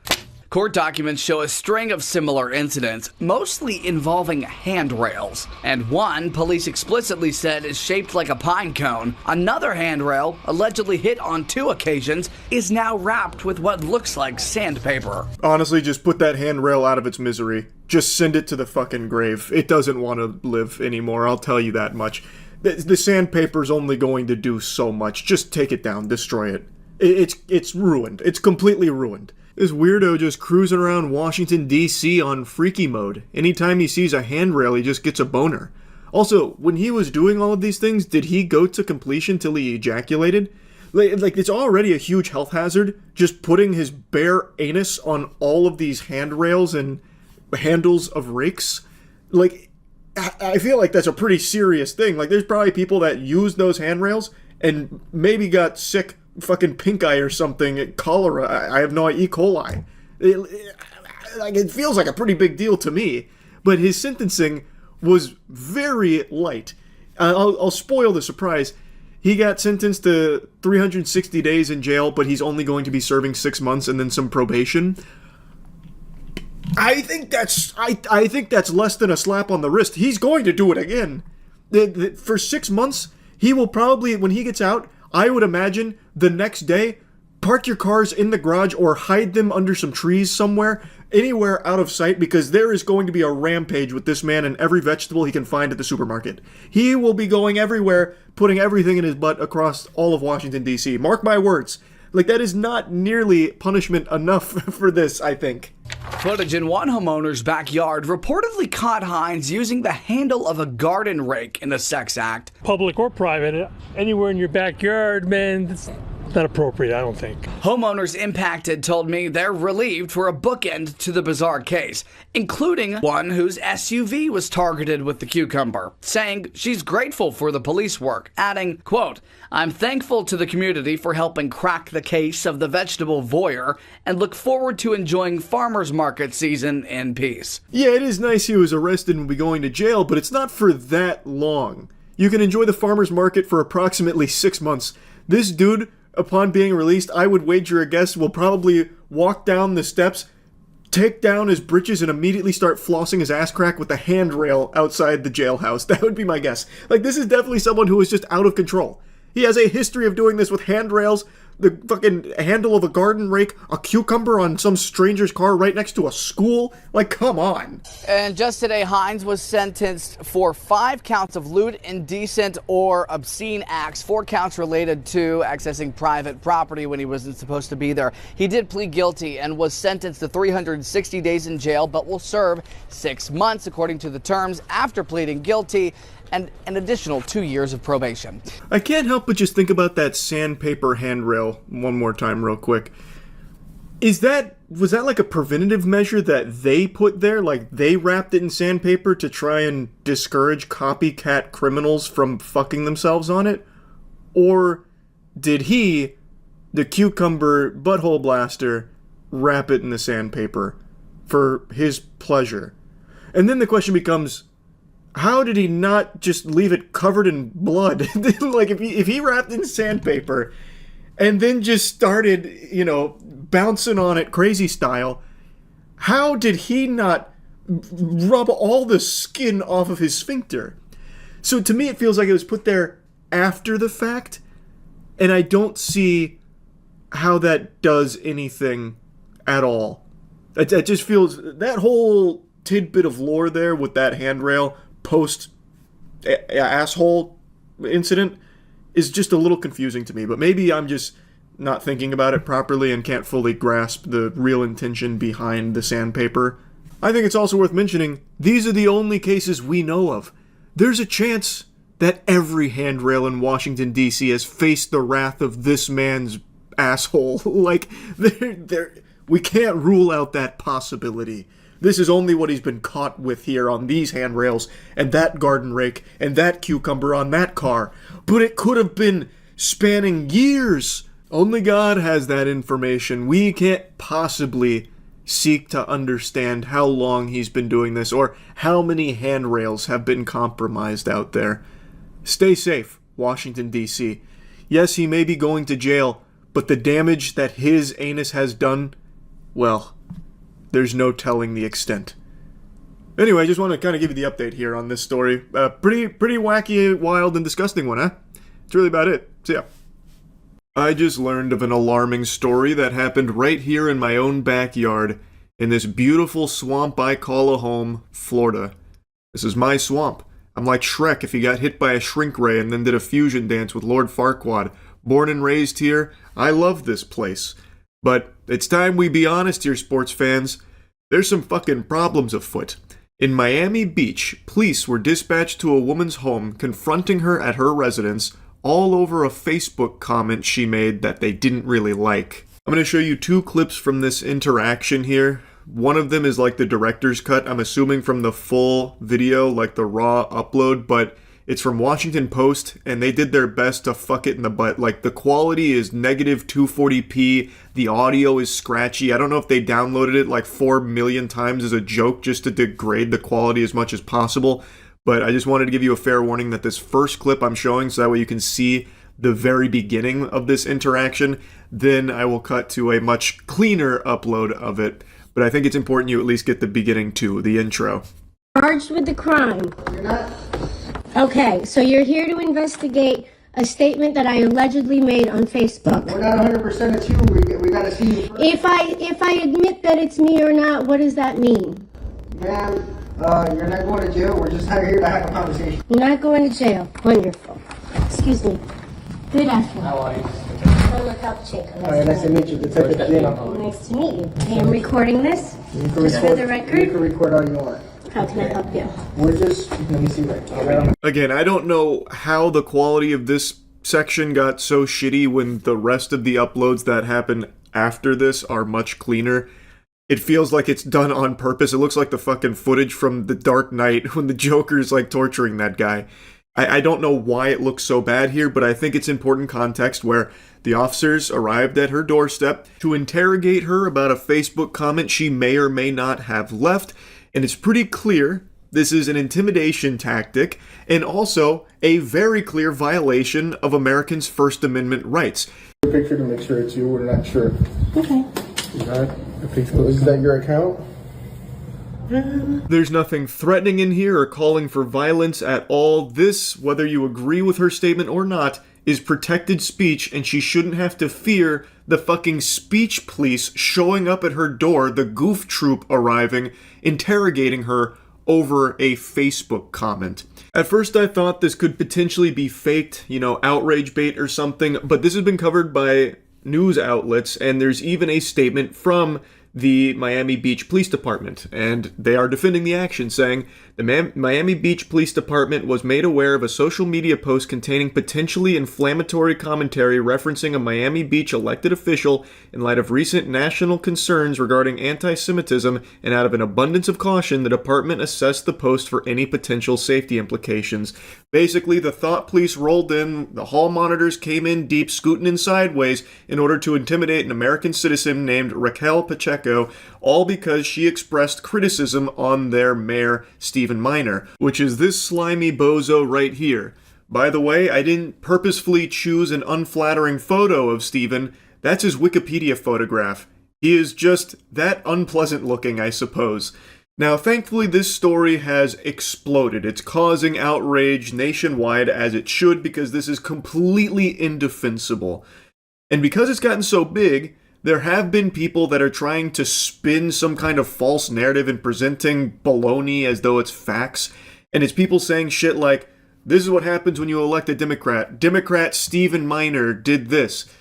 Court documents show a string of similar incidents, mostly involving handrails. And one, police explicitly said is shaped like a pine cone. Another handrail, allegedly hit on 2 occasions, is now wrapped with what looks like sandpaper. Honestly, just put that handrail out of its misery. Just send it to the fucking grave. It doesn't want to live anymore, I'll tell you that much. The sandpaper's only going to do so much. Just take it down, destroy it. It's ruined. It's completely ruined. This weirdo just cruising around Washington, D.C. on freaky mode. Anytime he sees a handrail, he just gets a boner. Also, when he was doing all of these things, did he go to completion till he ejaculated? Like, it's already a huge health hazard, just putting his bare anus on all of these handrails and handles of rakes. Like, I feel like that's a pretty serious thing. Like, there's probably people that use those handrails and maybe got sick fucking pink eye or something, cholera, I have no idea, E. coli. It feels like a pretty big deal to me. But his sentencing was very light. I'll spoil the surprise. He got sentenced to 360 days in jail, but he's only going to be serving 6 months and then some probation. I think that's less than a slap on the wrist. He's going to do it again. For 6 months, he will probably, when he gets out, I would imagine the next day, park your cars in the garage or hide them under some trees somewhere, anywhere out of sight, because there is going to be a rampage with this man and every vegetable he can find at the supermarket. He will be going everywhere, putting everything in his butt across all of Washington, D.C. Mark my words. Like, that is not nearly punishment enough for this, I think. Footage in one homeowner's backyard reportedly caught Hines using the handle of a garden rake in a sex act. Public or private, anywhere in your backyard, man, it's not appropriate, I don't think. Homeowners impacted told me they're relieved for a bookend to the bizarre case, including one whose SUV was targeted with the cucumber, saying she's grateful for the police work, adding, quote, "I'm thankful to the community for helping crack the case of the vegetable voyeur and look forward to enjoying farmers market season in peace." Yeah, it is nice he was arrested and will be going to jail, but it's not for that long. You can enjoy the farmers market for approximately 6 months. This dude, upon being released, I would wager a guess, will probably walk down the steps, take down his britches, and immediately start flossing his ass crack with the handrail outside the jailhouse. That would be my guess. Like, this is definitely someone who is just out of control. He has a history of doing this with handrails, the fucking handle of a garden rake, a cucumber on some stranger's car right next to a school. Like, come on. And just today, Hines was sentenced for 5 counts of lewd, indecent, or obscene acts, 4 counts related to accessing private property when he wasn't supposed to be there. He did plead guilty and was sentenced to 360 days in jail, but will serve 6 months according to the terms after pleading guilty, and an additional 2 years of probation. I can't help but just think about that sandpaper handrail one more time real quick. Was that like a preventative measure that they put there? Like, they wrapped it in sandpaper to try and discourage copycat criminals from fucking themselves on it? Or did he, the cucumber butthole blaster, wrap it in the sandpaper for his pleasure? And then the question becomes, how did he not just leave it covered in blood? Like, if he wrapped in sandpaper and then just started, bouncing on it crazy style, how did he not rub all the skin off of his sphincter? So to me, it feels like it was put there after the fact, and I don't see how that does anything at all. It just feels, that whole tidbit of lore there with that handrail post asshole incident is just a little confusing to me, but maybe I'm just not thinking about it properly and can't fully grasp the real intention behind the sandpaper. I think it's also worth mentioning, these are the only cases we know of. There's a chance that every handrail in Washington, D.C. has faced the wrath of this man's asshole. Like, we can't rule out that possibility. This is only what he's been caught with here on these handrails, and that garden rake, and that cucumber on that car. But it could have been spanning years. Only God has that information. We can't possibly seek to understand how long he's been doing this, or how many handrails have been compromised out there. Stay safe, Washington, D.C. Yes, he may be going to jail, but the damage that his anus has done, well, there's no telling the extent. Anyway, I just want to kind of give you the update here on this story. Pretty wacky, wild, and disgusting one, huh? That's really about it. So yeah. I just learned of an alarming story that happened right here in my own backyard in this beautiful swamp I call a home, Florida. This is my swamp. I'm like Shrek if he got hit by a shrink ray and then did a fusion dance with Lord Farquaad. Born and raised here, I love this place. But it's time we be honest here, sports fans. There's some fucking problems afoot. In Miami Beach, police were dispatched to a woman's home, confronting her at her residence, all over a Facebook comment she made that they didn't really like. I'm going to show you 2 clips from this interaction here. One of them is like the director's cut, I'm assuming from the full video, like the raw upload, but it's from Washington Post, and they did their best to fuck it in the butt. Like, the quality is negative 240p, the audio is scratchy. I don't know if they downloaded it like 4 million times as a joke just to degrade the quality as much as possible, but I just wanted to give you a fair warning that this first clip I'm showing, so that way you can see the very beginning of this interaction, then I will cut to a much cleaner upload of it, but I think it's important you at least get the beginning too, the intro. Charged with the crime. You're not. Okay, so you're here to investigate a statement that I allegedly made on Facebook. We're not 100% it's you. We gotta see you first. If I admit that it's me or not, what does that mean? Ma'am, you're not going to jail. We're just here to have a conversation. I'm not going to jail. Wonderful. Excuse me. Good afternoon. How are you? I'm a cop chick. Nice to meet you, Detective Gino. Nice to meet you. I am recording this. You can Just record, for the record. You can record all you want. How can I help you? We're just, let me see right now. Again, I don't know how the quality of this section got so shitty when the rest of the uploads that happen after this are much cleaner. It feels like it's done on purpose. It looks like the fucking footage from The Dark Knight when the Joker's like torturing that guy. I don't know why it looks so bad here, but I think it's important context where the officers arrived at her doorstep to interrogate her about a Facebook comment she may or may not have left, and it's pretty clear this is an intimidation tactic and also a very clear violation of Americans' First Amendment rights. Picture to make sure it's you. We're not sure. Okay. You got a Facebook. Is that your account? There's nothing threatening in here or calling for violence at all. This, whether you agree with her statement or not, is protected speech, and she shouldn't have to fear the fucking speech police showing up at her door, the goof troop arriving, interrogating her over a Facebook comment. At first I thought this could potentially be faked, outrage bait or something, but this has been covered by news outlets, and there's even a statement from the Miami Beach Police Department, and they are defending the action, saying the Miami Beach Police Department was made aware of a social media post containing potentially inflammatory commentary referencing a Miami Beach elected official in light of recent national concerns regarding anti-Semitism, and out of an abundance of caution, the department assessed the post for any potential safety implications. Basically, the thought police rolled in, the hall monitors came in deep, scooting in sideways, in order to intimidate an American citizen named Raquel Pacheco, all because she expressed criticism on their mayor, Stephen Miner, which is this slimy bozo right here. By the way, I didn't purposefully choose an unflattering photo of Stephen. That's his Wikipedia photograph. He is just that unpleasant looking, I suppose. Now, thankfully, this story has exploded. It's causing outrage nationwide, as it should, because this is completely indefensible. And because it's gotten so big, there have been people that are trying to spin some kind of false narrative and presenting baloney as though it's facts. And it's people saying shit like, this is what happens when you elect a Democrat. Democrat Stephen Miner did this.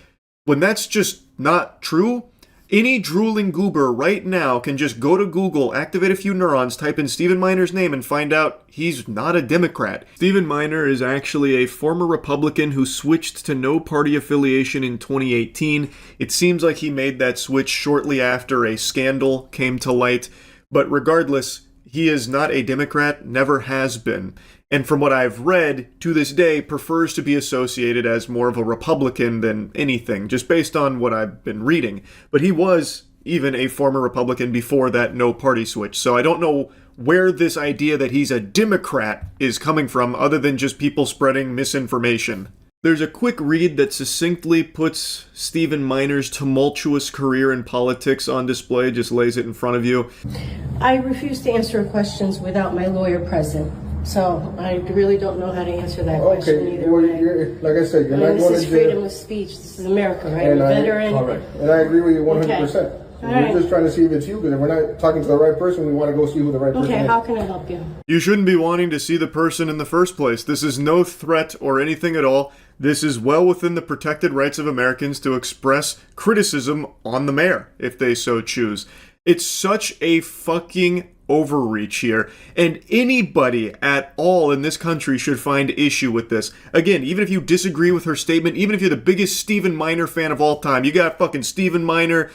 When that's just not true, any drooling goober right now can just go to Google, activate a few neurons, type in Stephen Miner's name, and find out he's not a Democrat. Stephen Miner is actually a former Republican who switched to no party affiliation in 2018. It seems like he made that switch shortly after a scandal came to light. But regardless, he is not a Democrat, never has been. And from what I've read, to this day, prefers to be associated as more of a Republican than anything, just based on what I've been reading. But he was even a former Republican before that no-party switch, so I don't know where this idea that he's a Democrat is coming from, other than just people spreading misinformation. There's a quick read that succinctly puts Stephen Miner's tumultuous career in politics on display, just lays it in front of you. I refuse to answer questions without my lawyer present. So I really don't know how to answer that question either well, way. like I said, you're not going to jail. This is freedom of speech. This is America, right? And I'm a veteran. And I agree with you 100%. Okay. We're just trying to see if it's you, because if we're not talking to the right person, we want to go see who the right person is. Okay, how can I help you? You shouldn't be wanting to see the person in the first place. This is no threat or anything at all. This is well within the protected rights of Americans to express criticism on the mayor, if they so choose. It's such a fucking overreach here, and anybody at all in this country should find issue with this. Again, even if you disagree with her statement, even if you're the biggest Stephen Miner fan of all time, you got fucking Stephen Miner,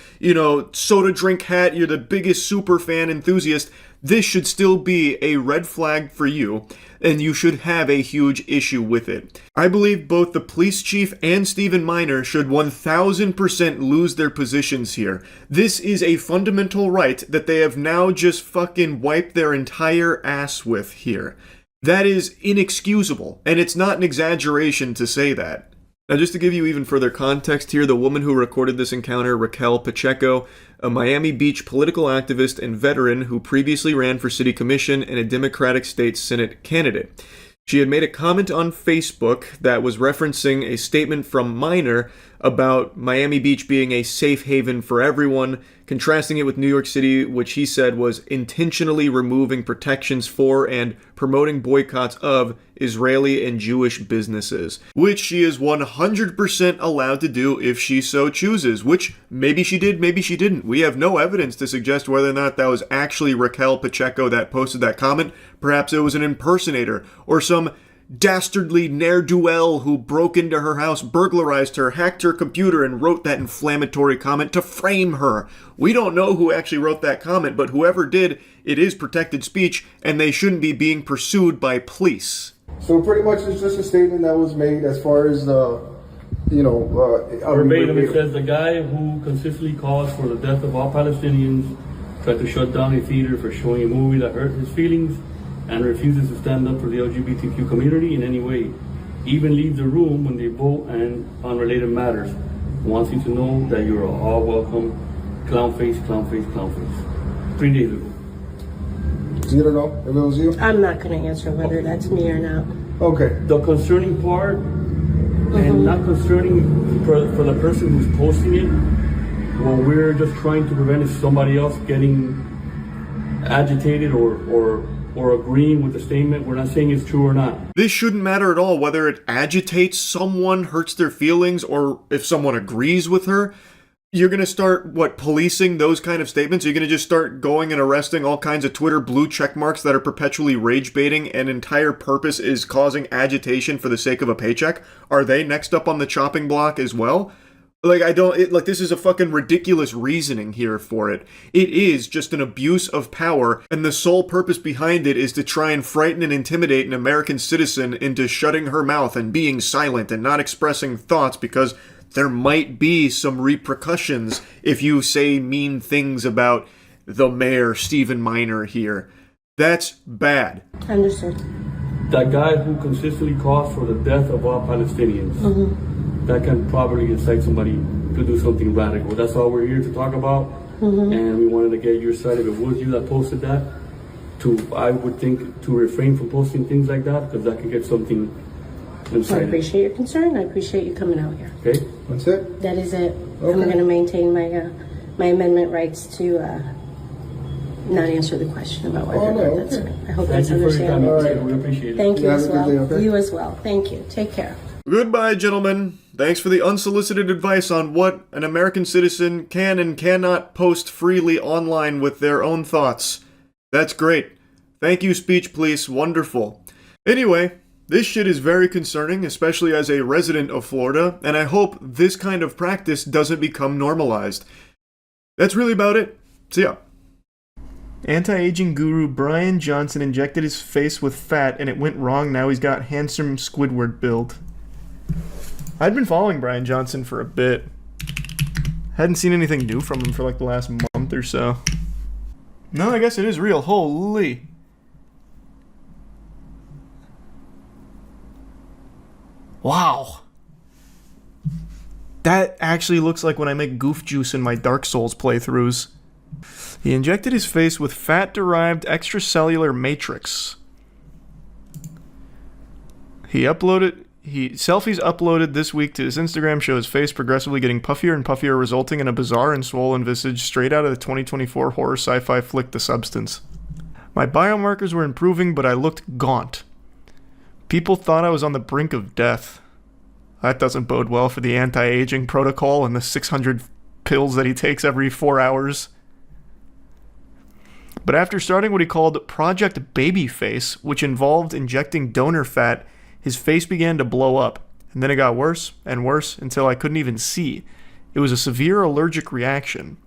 soda drink hat, you're the biggest super fan enthusiast, this should still be a red flag for you, and you should have a huge issue with it. I believe both the police chief and Stephen Miner should 1000% lose their positions here. This is a fundamental right that they have now just fucking wiped their entire ass with here. That is inexcusable, and it's not an exaggeration to say that. Now, just to give you even further context here, the woman who recorded this encounter, Raquel Pacheco, a Miami Beach political activist and veteran who previously ran for city commission and a Democratic state Senate candidate. She had made a comment on Facebook that was referencing a statement from Miner about Miami Beach being a safe haven for everyone, contrasting it with New York City, which he said was intentionally removing protections for and promoting boycotts of Israeli and Jewish businesses, which she is 100% allowed to do if she so chooses, which maybe she did, maybe she didn't. We have no evidence to suggest whether or not that was actually Raquel Pacheco that posted that comment. Perhaps it was an impersonator or some dastardly ne'er-do-well who broke into her house, burglarized her, hacked her computer, and wrote that inflammatory comment to frame her. We don't know who actually wrote that comment, but whoever did, it is protected speech, and they shouldn't be being pursued by police. So pretty much it's just a statement that was made as far as, verbatim, it says the guy who consistently calls for the death of all Palestinians tried to shut down a theater for showing a movie that hurt his feelings and refuses to stand up for the LGBTQ community in any way. Even leaves the room when they vote and on related matters. Wants you to know that you're all welcome. Clown face, clown face, clown face. 3 days ago. You don't know if it was you? I'm not going to answer whether that's me or not. Okay. The concerning part, and not concerning for the person who's posting it, what we're just trying to prevent is somebody else getting agitated or agreeing with the statement. We're not saying it's true or not. This shouldn't matter at all whether it agitates someone, hurts their feelings, or if someone agrees with her. You're going to start, policing those kind of statements? You're going to just start going and arresting all kinds of Twitter blue check marks that are perpetually rage baiting and entire purpose is causing agitation for the sake of a paycheck? Are they next up on the chopping block as well? This is a fucking ridiculous reasoning here for it. It is just an abuse of power, and the sole purpose behind it is to try and frighten and intimidate an American citizen into shutting her mouth and being silent and not expressing thoughts because there might be some repercussions if you say mean things about the mayor, Stephen Miner, here. That's bad. Understood. That guy who consistently calls for the death of all Palestinians. That can probably incite somebody to do something radical. That's all we're here to talk about. And we wanted to get your side. If it was you that posted that, I would think to refrain from posting things like that, because that could get something incited. I appreciate your concern. I appreciate you coming out here. Okay? That's it? That is it. Okay. I'm going to maintain my amendment rights to not answer the question about whether or not that's right. I hope that's understandable. Right. We appreciate it. Thank you as well. Day, okay? You as well. Thank you. Take care. Goodbye, gentlemen. Thanks for the unsolicited advice on what an American citizen can and cannot post freely online with their own thoughts. That's great. Thank you, Speech Police. Wonderful. Anyway, this shit is very concerning, especially as a resident of Florida, and I hope this kind of practice doesn't become normalized. That's really about it. See ya. Anti-aging guru Brian Johnson injected his face with fat and it went wrong. Now he's got handsome Squidward build. I'd been following Brian Johnson for a bit. Hadn't seen anything new from him for like the last month or so. No, I guess it is real. Holy. Wow. That actually looks like when I make goof juice in my Dark Souls playthroughs. He injected his face with fat-derived extracellular matrix. Selfies uploaded this week to his Instagram show his face progressively getting puffier and puffier, resulting in a bizarre and swollen visage straight out of the 2024 horror sci-fi flick The Substance. My biomarkers were improving, but I looked gaunt. People thought I was on the brink of death. That doesn't bode well for the anti-aging protocol and the 600 pills that he takes every 4 hours. But after starting what he called Project Babyface, which involved injecting donor fat, his face began to blow up, and then it got worse and worse until I couldn't even see. It was a severe allergic reaction.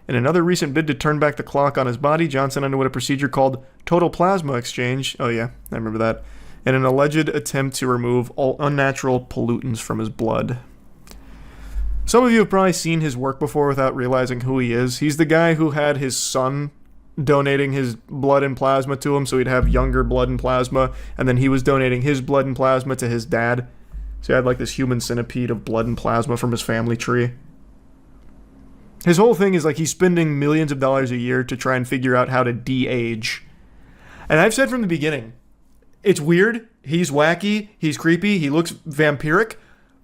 In another recent bid to turn back the clock on his body, Johnson underwent a procedure called total plasma exchange. Oh yeah, I remember that. In an alleged attempt to remove all unnatural pollutants from his blood. Some of you have probably seen his work before without realizing who he is. He's the guy who had his son donating his blood and plasma to him so he'd have younger blood and plasma, and then he was donating his blood and plasma to his dad. So he had like this human centipede of blood and plasma from his family tree. His whole thing is like he's spending millions of dollars a year to try and figure out how to de-age. And I've said from the beginning, it's weird, he's wacky, he's creepy, he looks vampiric,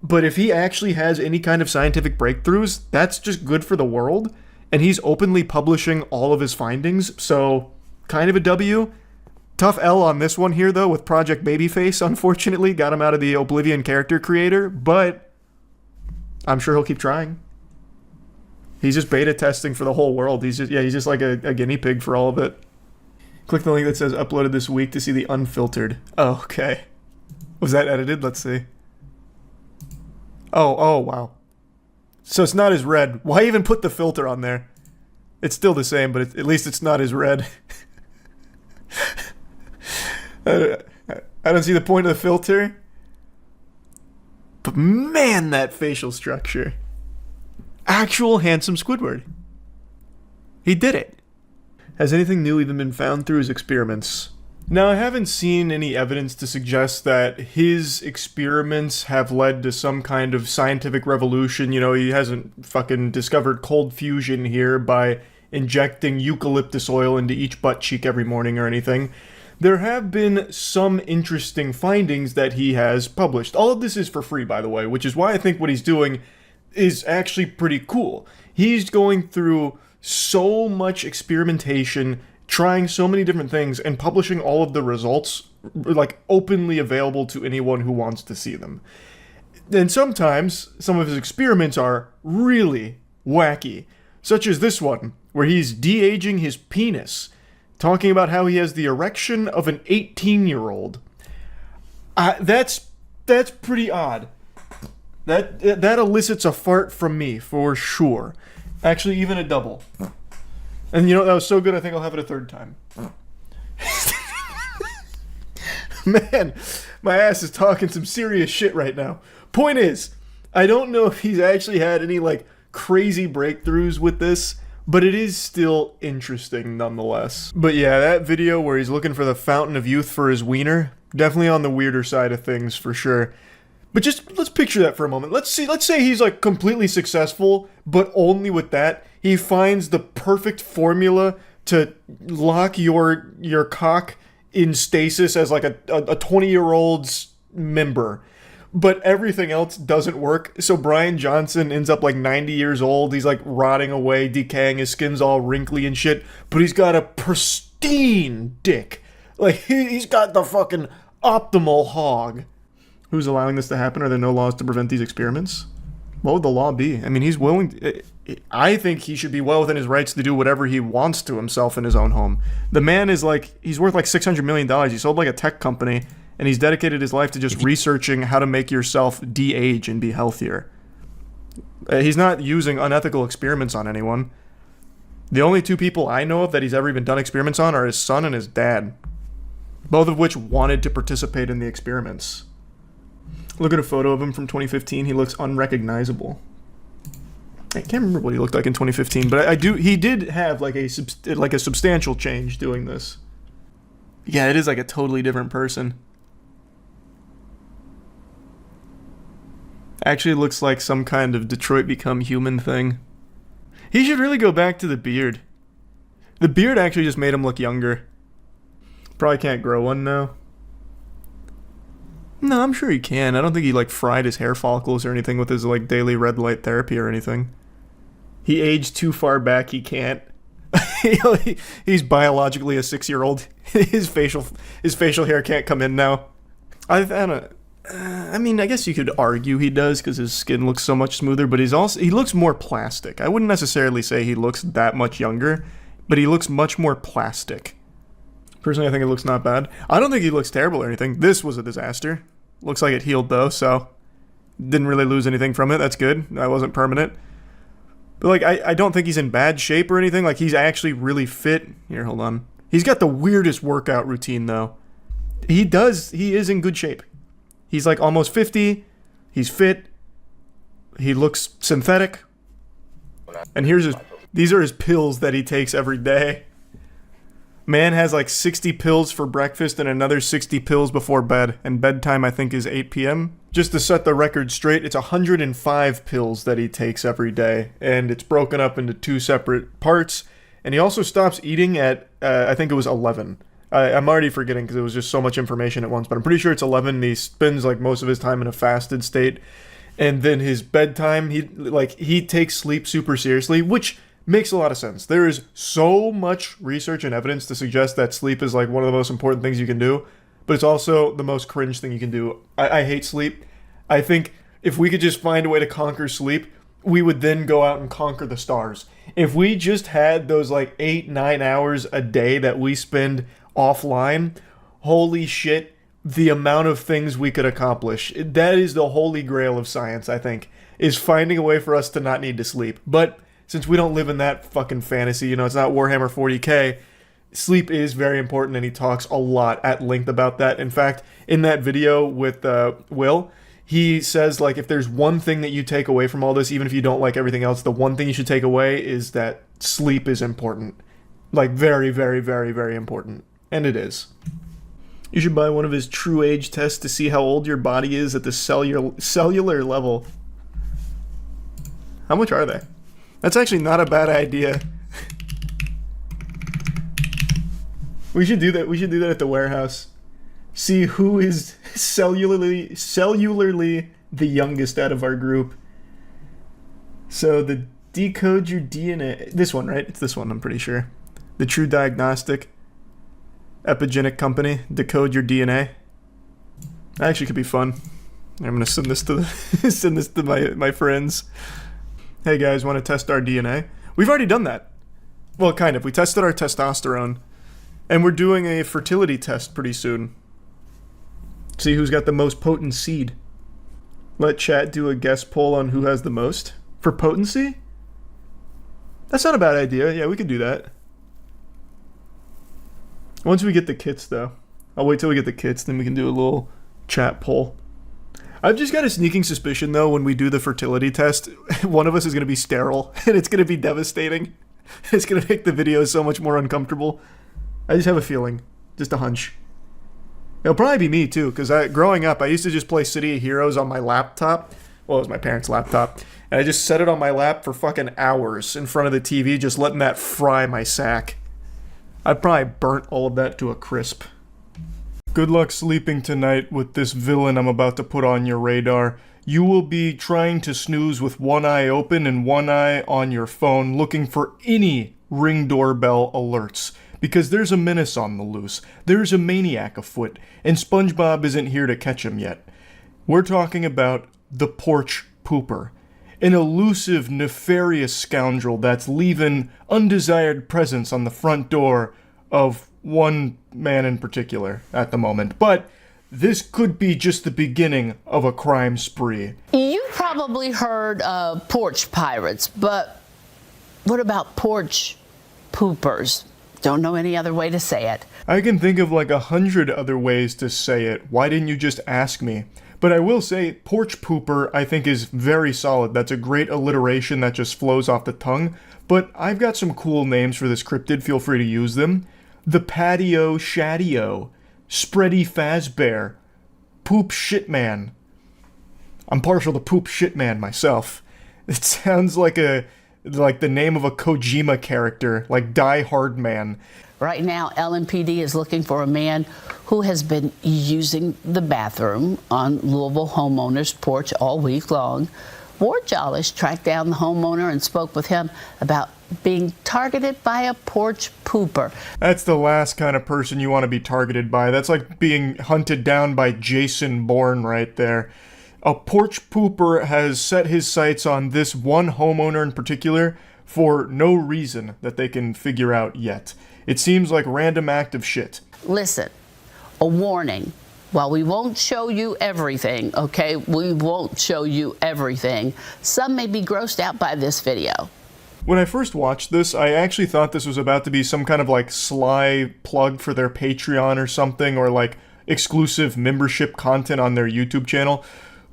but if he actually has any kind of scientific breakthroughs, that's just good for the world. And he's openly publishing all of his findings, so kind of a W. Tough L on this one here, though, with Project Babyface, unfortunately. Got him out of the Oblivion character creator, but I'm sure he'll keep trying. He's just beta testing for the whole world. He's just like a guinea pig for all of it. Click the link that says uploaded this week to see the unfiltered. Oh, okay. Was that edited? Let's see. Oh, wow. So it's not as red. Why even put the filter on there? It's still the same, but at least it's not as red. I don't see the point of the filter. But man, that facial structure. Actual handsome Squidward. He did it. Has anything new even been found through his experiments? Now, I haven't seen any evidence to suggest that his experiments have led to some kind of scientific revolution. You know, he hasn't fucking discovered cold fusion here by injecting eucalyptus oil into each butt cheek every morning or anything. There have been some interesting findings that he has published. All of this is for free, by the way, which is why I think what he's doing is actually pretty cool. He's going through so much experimentation, trying so many different things, and publishing all of the results, like, openly available to anyone who wants to see them. And sometimes, some of his experiments are really wacky, such as this one, where he's de-aging his penis, talking about how he has the erection of an 18-year-old. That's pretty odd. That elicits a fart from me, for sure. Actually, even a double. And you know, that was so good, I think I'll have it a third time. Man, my ass is talking some serious shit right now. Point is, I don't know if he's actually had any, like, crazy breakthroughs with this, but it is still interesting nonetheless. But yeah, that video where he's looking for the fountain of youth for his wiener, definitely on the weirder side of things for sure. But just, let's picture that for a moment. Let's say he's like completely successful, but only with that, he finds the perfect formula to lock your cock in stasis as like a 20-year-old's member. But everything else doesn't work, so Brian Johnson ends up like 90 years old, he's like rotting away, decaying, his skin's all wrinkly and shit, but he's got a pristine dick. Like, he's got the fucking optimal hog. Who's allowing this to happen? Are there no laws to prevent these experiments? What would the law be? I mean, he's willing... I think he should be well within his rights to do whatever he wants to himself in his own home. The man is like... He's worth like $600 million. He sold like a tech company, and he's dedicated his life to just researching how to make yourself de-age and be healthier. He's not using unethical experiments on anyone. The only two people I know of that he's ever even done experiments on are his son and his dad. Both of which wanted to participate in the experiments. Look at a photo of him from 2015. He looks unrecognizable. I can't remember what he looked like in 2015, but he did have like a substantial change doing this. Yeah, it is like a totally different person. Actually looks like some kind of Detroit Become Human thing. He should really go back to the beard. The beard actually just made him look younger. Probably can't grow one now. No, I'm sure he can. I don't think he like fried his hair follicles or anything with his like daily red light therapy or anything. He aged too far back, he can't. He's biologically a 6-year-old. His facial hair can't come in now. I mean, I guess you could argue he does because his skin looks so much smoother, but he looks more plastic. I wouldn't necessarily say he looks that much younger, but he looks much more plastic. Personally, I think it looks not bad. I don't think he looks terrible or anything. This was a disaster. Looks like it healed though, so didn't really lose anything from it. That's good. That wasn't permanent. But like, I don't think he's in bad shape or anything. Like, he's actually really fit. Here, hold on. He's got the weirdest workout routine though. He is in good shape. He's like almost 50. He's fit. He looks synthetic. And these are his pills that he takes every day. Man has like 60 pills for breakfast and another 60 pills before bed. And bedtime, I think, is 8 p.m. Just to set the record straight, it's 105 pills that he takes every day. And it's broken up into 2 separate parts. And he also stops eating at, I think it was 11. I'm already forgetting because it was just so much information at once. But I'm pretty sure it's 11. And he spends like most of his time in a fasted state. And then his bedtime, he takes sleep super seriously, which makes a lot of sense. There is so much research and evidence to suggest that sleep is like one of the most important things you can do, but it's also the most cringe thing you can do. I hate sleep. I think if we could just find a way to conquer sleep, we would then go out and conquer the stars. If we just had those like 8-9 hours a day that we spend offline, holy shit, the amount of things we could accomplish. That is the holy grail of science, I think, is finding a way for us to not need to sleep. But since we don't live in that fucking fantasy, it's not Warhammer 40k, sleep is very important, and he talks a lot at length about that. In fact, in that video with Will, he says, like, if there's one thing that you take away from all this, even if you don't like everything else, the one thing you should take away is that sleep is important. Like, very, very, very, very important. And it is. You should buy one of his true age tests to see how old your body is at the cellular level. How much are they? That's actually not a bad idea. We should do that. We should do that at the warehouse. See who is cellularly the youngest out of our group. So the decode your DNA. This one, right? It's this one, I'm pretty sure. The True Diagnostic Epigenic Company. Decode your DNA. That actually could be fun. I'm gonna send this to my friends. Hey guys, want to test our DNA? We've already done that. Well, kind of. We tested our testosterone. And we're doing a fertility test pretty soon. See who's got the most potent seed. Let chat do a guess poll on who has the most. For potency? That's not a bad idea. Yeah, we could do that. Once we get the kits, though. I'll wait till we get the kits, then we can do a little chat poll. I've just got a sneaking suspicion, though, when we do the fertility test, one of us is going to be sterile, and it's going to be devastating. It's going to make the video so much more uncomfortable. I just have a feeling. Just a hunch. It'll probably be me, too, because growing up, I used to just play City of Heroes on my laptop. Well, it was my parents' laptop. And I just set it on my lap for fucking hours in front of the TV, just letting that fry my sack. I probably burnt all of that to a crisp. Good luck sleeping tonight with this villain I'm about to put on your radar. You will be trying to snooze with one eye open and one eye on your phone, looking for any Ring doorbell alerts. Because there's a menace on the loose. There's a maniac afoot, and SpongeBob isn't here to catch him yet. We're talking about the Porch Pooper. An elusive, nefarious scoundrel that's leaving undesired presence on the front door of one man in particular at the moment. But this could be just the beginning of a crime spree. You've probably heard of porch pirates, but what about porch poopers? Don't know any other way to say it. I can think of like 100 other ways to say it. Why didn't you just ask me? But I will say, porch pooper, I think, is very solid. That's a great alliteration that just flows off the tongue. But I've got some cool names for this cryptid. Feel free to use them. The Patio Shadio, Spready Fazbear, Poop Shitman. I'm partial to Poop Shit Man myself. It sounds like the name of a Kojima character, like Die Hard Man. Right now, LMPD is looking for a man who has been using the bathroom on Louisville homeowner's porch all week long. Ward Jollish tracked down the homeowner and spoke with him about being targeted by a porch pooper. That's the last kind of person you want to be targeted by. That's like being hunted down by Jason Bourne right there. A porch pooper has set his sights on this one homeowner in particular for no reason that they can figure out yet. It seems like random act of shit. Listen, a warning. While we won't show you everything, okay? We won't show you everything. Some may be grossed out by this video. When I first watched this, I actually thought this was about to be some kind of like sly plug for their Patreon or something, or like exclusive membership content on their YouTube channel.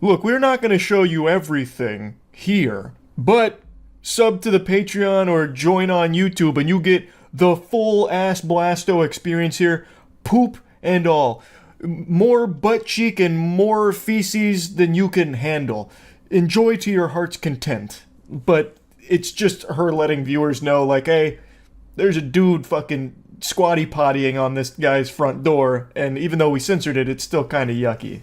Look, we're not going to show you everything here, but sub to the Patreon or join on YouTube and you get the full ass blasto experience here, poop and all. More butt cheek and more feces than you can handle. Enjoy to your heart's content. But it's just her letting viewers know, like, hey, there's a dude fucking squatty pottying on this guy's front door, and even though we censored it, it's still kind of yucky.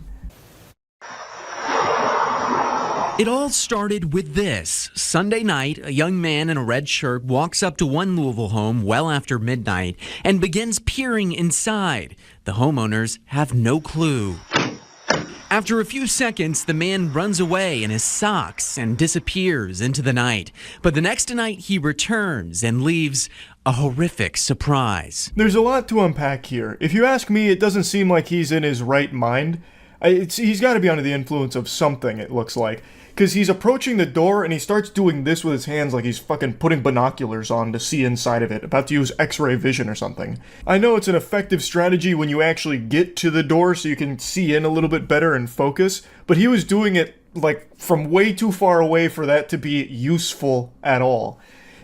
It all started with this. Sunday night, a young man in a red shirt walks up to one Louisville home well after midnight and begins peering inside. The homeowners have no clue. After a few seconds, the man runs away in his socks and disappears into the night. But the next night, he returns and leaves a horrific surprise. There's a lot to unpack here. If you ask me, it doesn't seem like he's in his right mind. He's got to be under the influence of something, it looks like. Because he's approaching the door and he starts doing this with his hands like he's fucking putting binoculars on to see inside of it, about to use x-ray vision or something. I know it's an effective strategy when you actually get to the door so you can see in a little bit better and focus, but he was doing it like from way too far away for that to be useful at all.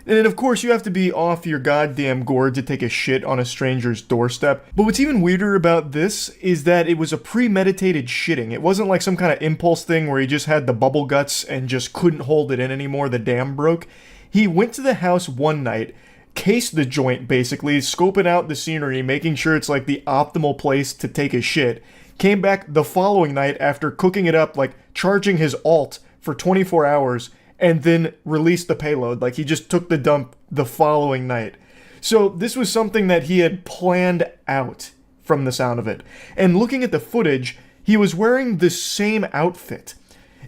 And of course you have to be off your goddamn gourd to take a shit on a stranger's doorstep. But what's even weirder about this is that it was a premeditated shitting. It wasn't like some kind of impulse thing where he just had the bubble guts and just couldn't hold it in anymore, the dam broke. He went to the house one night, cased the joint basically, scoping out the scenery, making sure it's like the optimal place to take a shit. Came back the following night after cooking it up, like charging his alt for 24 hours, and then released the payload. Like, he just took the dump the following night. So this was something that he had planned out from the sound of it. And looking at the footage, he was wearing the same outfit.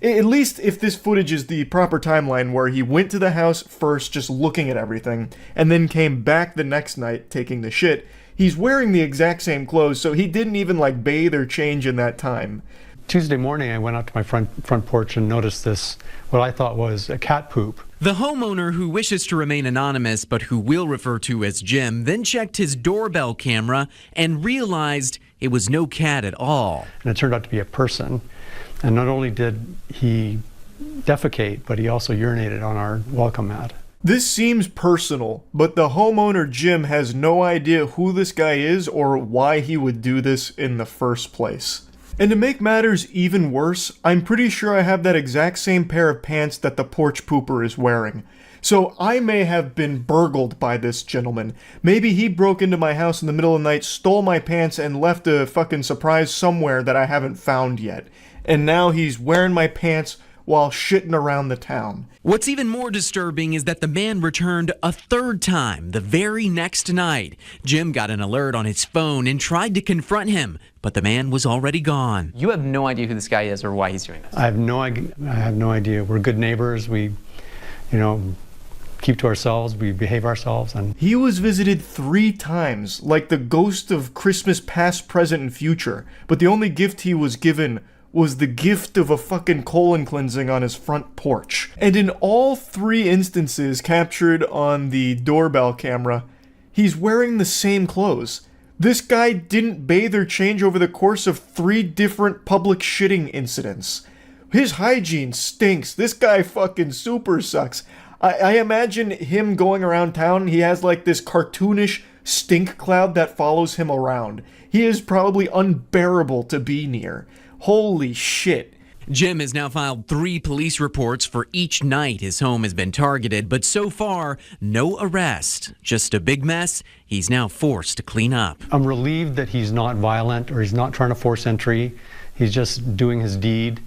At least if this footage is the proper timeline, where he went to the house first just looking at everything, and then came back the next night taking the shit, he's wearing the exact same clothes, so he didn't even like bathe or change in that time. Tuesday morning, I went out to my front porch and noticed this, what I thought was a cat poop. The homeowner, who wishes to remain anonymous but who we'll refer to as Jim, then checked his doorbell camera and realized it was no cat at all. And it turned out to be a person. And not only did he defecate, but he also urinated on our welcome mat. This seems personal, but the homeowner Jim has no idea who this guy is or why he would do this in the first place. And to make matters even worse, I'm pretty sure I have that exact same pair of pants that the porch pooper is wearing. So I may have been burgled by this gentleman. Maybe he broke into my house in the middle of the night, stole my pants, and left a fucking surprise somewhere that I haven't found yet. And now he's wearing my pants while shitting around the town. What's even more disturbing is that the man returned a third time the very next night. Jim got an alert on his phone and tried to confront him, but the man was already gone. You have no idea who this guy is or why he's doing this? I have no idea. We're good neighbors. We, keep to ourselves. We behave ourselves. And he was visited 3 times, like the ghost of Christmas past, present, and future. But the only gift he was given was the gift of a fucking colon cleansing on his front porch. And in all 3 instances captured on the doorbell camera, he's wearing the same clothes. This guy didn't bathe or change over the course of 3 different public shitting incidents. His hygiene stinks. This guy fucking super sucks. I imagine him going around town, he has like this cartoonish stink cloud that follows him around. He is probably unbearable to be near. Holy shit. Jim has now filed 3 police reports for each night his home has been targeted, but so far, no arrest. Just a big mess he's now forced to clean up. I'm relieved that he's not violent or he's not trying to force entry. He's just doing his deed,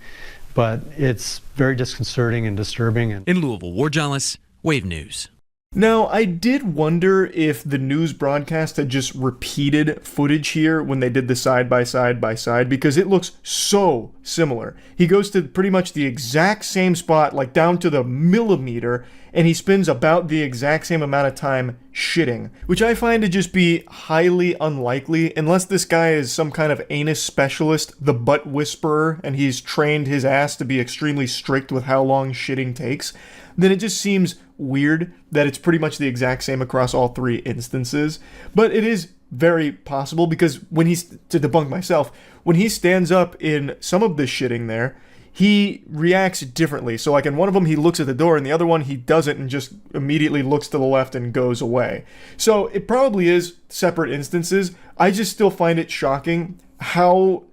but it's very disconcerting and disturbing. In Louisville, Ward Jollis, Wave News. Now, I did wonder if the news broadcast had just repeated footage here when they did the side-by-side, because it looks so similar. He goes to pretty much the exact same spot, like down to the millimeter, and he spends about the exact same amount of time shitting, which I find to just be highly unlikely, unless this guy is some kind of anus specialist, the butt whisperer, and he's trained his ass to be extremely strict with how long shitting takes. Then it just seems weird that it's pretty much the exact same across all 3 instances. But it is very possible, because when to debunk myself, when he stands up in some of the shitting there, he reacts differently. So like in one of them, he looks at the door, and the other one, he doesn't and just immediately looks to the left and goes away. So it probably is separate instances. I just still find it shocking how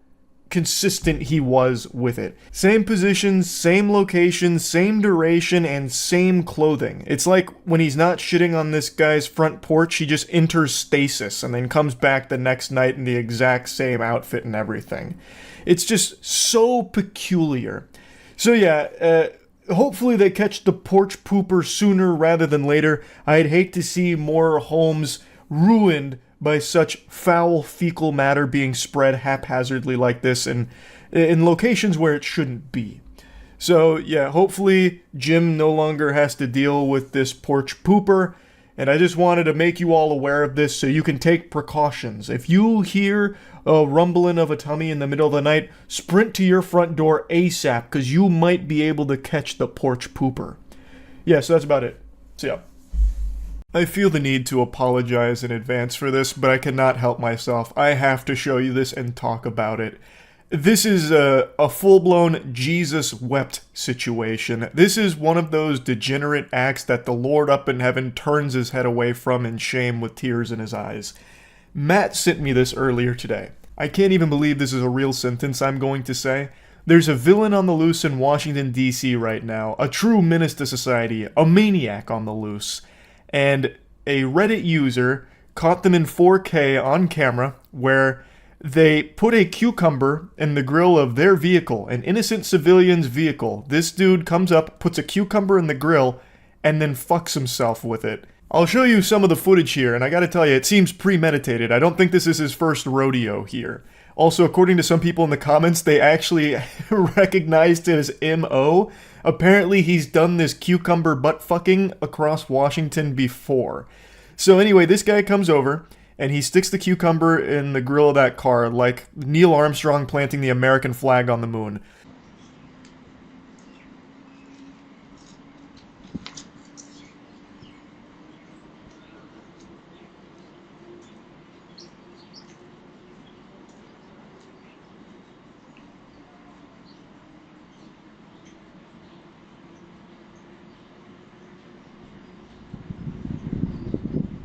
consistent he was with it. Same position, same location, same duration, and same clothing. It's like when he's not shitting on this guy's front porch, he just enters stasis and then comes back the next night in the exact same outfit and everything. It's just so peculiar. So yeah, hopefully they catch the porch pooper sooner rather than later. I'd hate to see more homes ruined by such foul fecal matter being spread haphazardly like this in locations where it shouldn't be. So yeah, hopefully Jim no longer has to deal with this porch pooper, and I just wanted to make you all aware of this so you can take precautions. If you hear a rumbling of a tummy in the middle of the night, sprint to your front door ASAP, because you might be able to catch the porch pooper. Yeah, so that's about it. See ya. I feel the need to apologize in advance for this, but I cannot help myself. I have to show you this and talk about it. This is a full-blown Jesus wept situation. This is one of those degenerate acts that the Lord up in heaven turns his head away from in shame with tears in his eyes. Matt sent me this earlier today. I can't even believe this is a real sentence I'm going to say. There's a villain on the loose in Washington, D.C. right now, a true menace to society, a maniac on the loose. And a Reddit user caught them in 4K on camera where they put a cucumber in the grill of their vehicle, an innocent civilian's vehicle. This dude comes up, puts a cucumber in the grill, and then fucks himself with it. I'll show you some of the footage here, and I gotta tell you, it seems premeditated. I don't think this is his first rodeo here. Also, according to some people in the comments, they actually recognized his MO. Apparently, he's done this cucumber butt fucking across Washington before. So anyway, this guy comes over, and he sticks the cucumber in the grill of that car, like Neil Armstrong planting the American flag on the moon.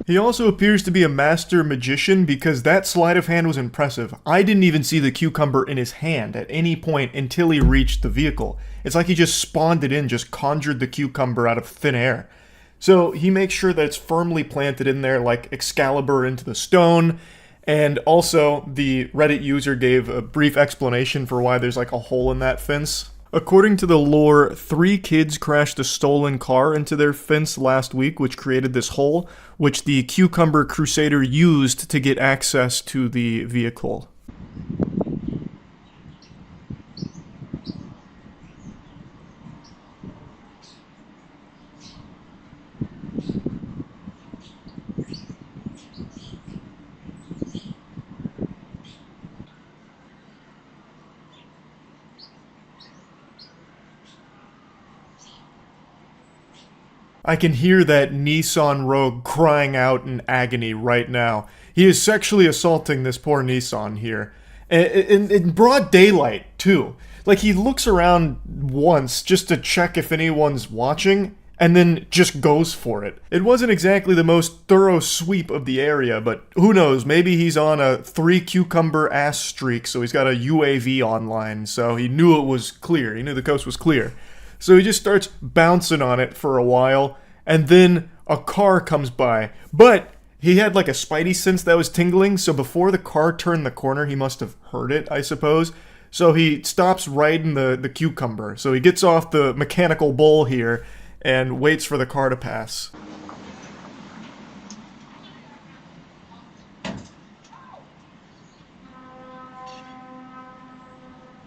He also appears to be a master magician because that sleight of hand was impressive. I didn't even see the cucumber in his hand at any point until he reached the vehicle. It's like he just spawned it in, just conjured the cucumber out of thin air. So he makes sure that it's firmly planted in there like Excalibur into the stone. And also, the Reddit user gave a brief explanation for why there's like a hole in that fence. According to the lore, 3 kids crashed a stolen car into their fence last week, which created this hole, which the Cucumber Crusader used to get access to the vehicle. I can hear that Nissan Rogue crying out in agony right now. He is sexually assaulting this poor Nissan here. In broad daylight, too. Like, he looks around once just to check if anyone's watching, and then just goes for it. It wasn't exactly the most thorough sweep of the area, but who knows, maybe he's on a 3 cucumber ass streak, so he's got a UAV online, so he knew it was clear. He knew the coast was clear. So he just starts bouncing on it for a while, and then a car comes by. But he had like a spidey sense that was tingling, so before the car turned the corner, he must have heard it, I suppose. So he stops right in the cucumber. So he gets off the mechanical bull here and waits for the car to pass.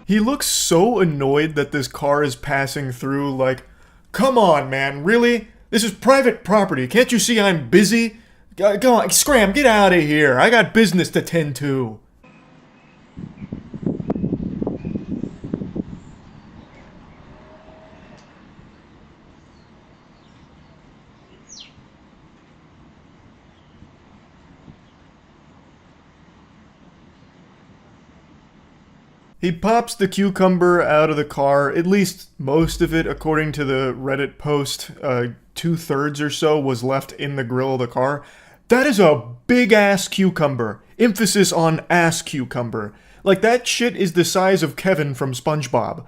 He looks so annoyed that this car is passing through, like, come on, man, really? This is private property. Can't you see I'm busy? Go on, scram, get out of here. I got business to tend to. He pops the cucumber out of the car, at least most of it, according to the Reddit post. 2/3 or so was left in the grill of the car. That is a big-ass cucumber. Emphasis on ass cucumber. Like, that shit is the size of Kevin from SpongeBob.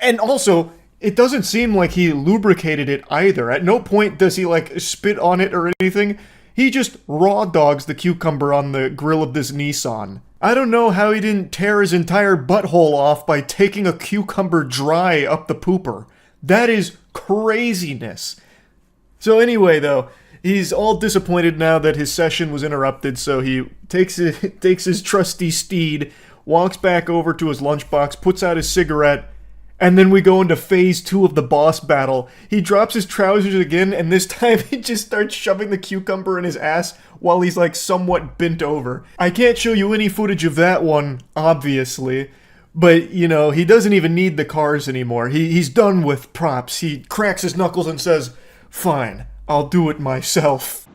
And also, it doesn't seem like he lubricated it either. At no point does he, like, spit on it or anything. He just raw dogs the cucumber on the grill of this Nissan. I don't know how he didn't tear his entire butthole off by taking a cucumber dry up the pooper. That is craziness. So anyway, though, he's all disappointed now that his session was interrupted, so he takes his trusty steed, walks back over to his lunchbox, puts out his cigarette, and then we go into phase 2 of the boss battle. He drops his trousers again, and this time he just starts shoving the cucumber in his ass while he's like somewhat bent over. I can't show you any footage of that one, obviously, but you know, he doesn't even need the cars anymore. He's done with props. He cracks his knuckles and says, "Fine, I'll do it myself."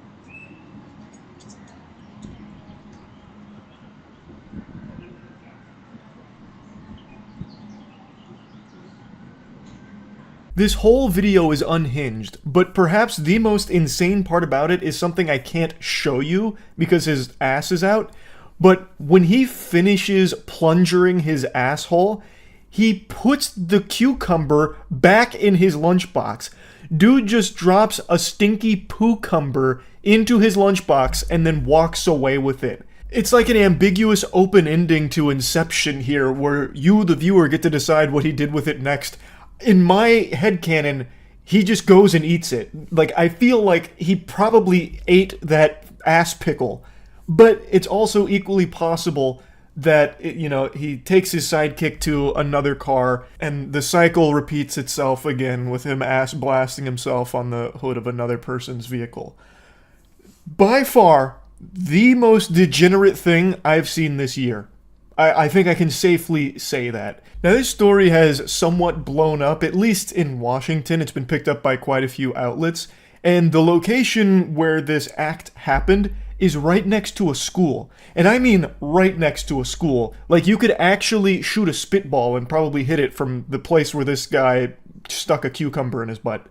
This whole video is unhinged, but perhaps the most insane part about it is something I can't show you because his ass is out. But when he finishes plungering his asshole, he puts the cucumber back in his lunchbox. Dude just drops a stinky poo-cumber into his lunchbox and then walks away with it. It's like an ambiguous open ending to Inception here, where you, the viewer, get to decide what he did with it next. In my headcanon, he just goes and eats it. Like, I feel like he probably ate that ass pickle. But it's also equally possible that, you know, he takes his sidekick to another car, and the cycle repeats itself again with him ass blasting himself on the hood of another person's vehicle. By far, the most degenerate thing I've seen this year. I think I can safely say that. Now, this story has somewhat blown up, at least in Washington. It's been picked up by quite a few outlets. And the location where this act happened is right next to a school. And I mean right next to a school. Like, you could actually shoot a spitball and probably hit it from the place where this guy stuck a cucumber in his butt.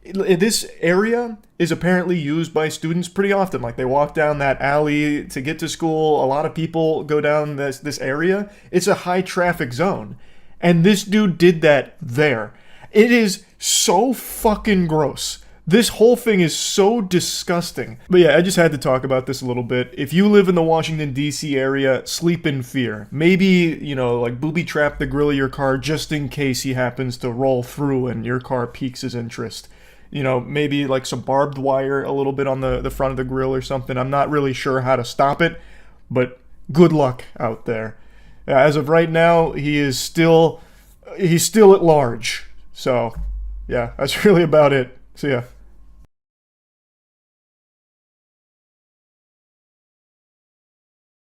This area is apparently used by students pretty often. Like, they walk down that alley to get to school. A lot of people go down this area. It's a high traffic zone. And this dude did that there. It is so fucking gross. This whole thing is so disgusting. But yeah, I just had to talk about this a little bit. If you live in the Washington, D.C. area, sleep in fear. Maybe, you know, like booby trap the grill of your car just in case he happens to roll through and your car piques his interest. You know, maybe like some barbed wire a little bit on the front of the grill or something. I'm not really sure how to stop it, but good luck out there. As of right now, he's still at large. So, yeah, that's really about it. See ya.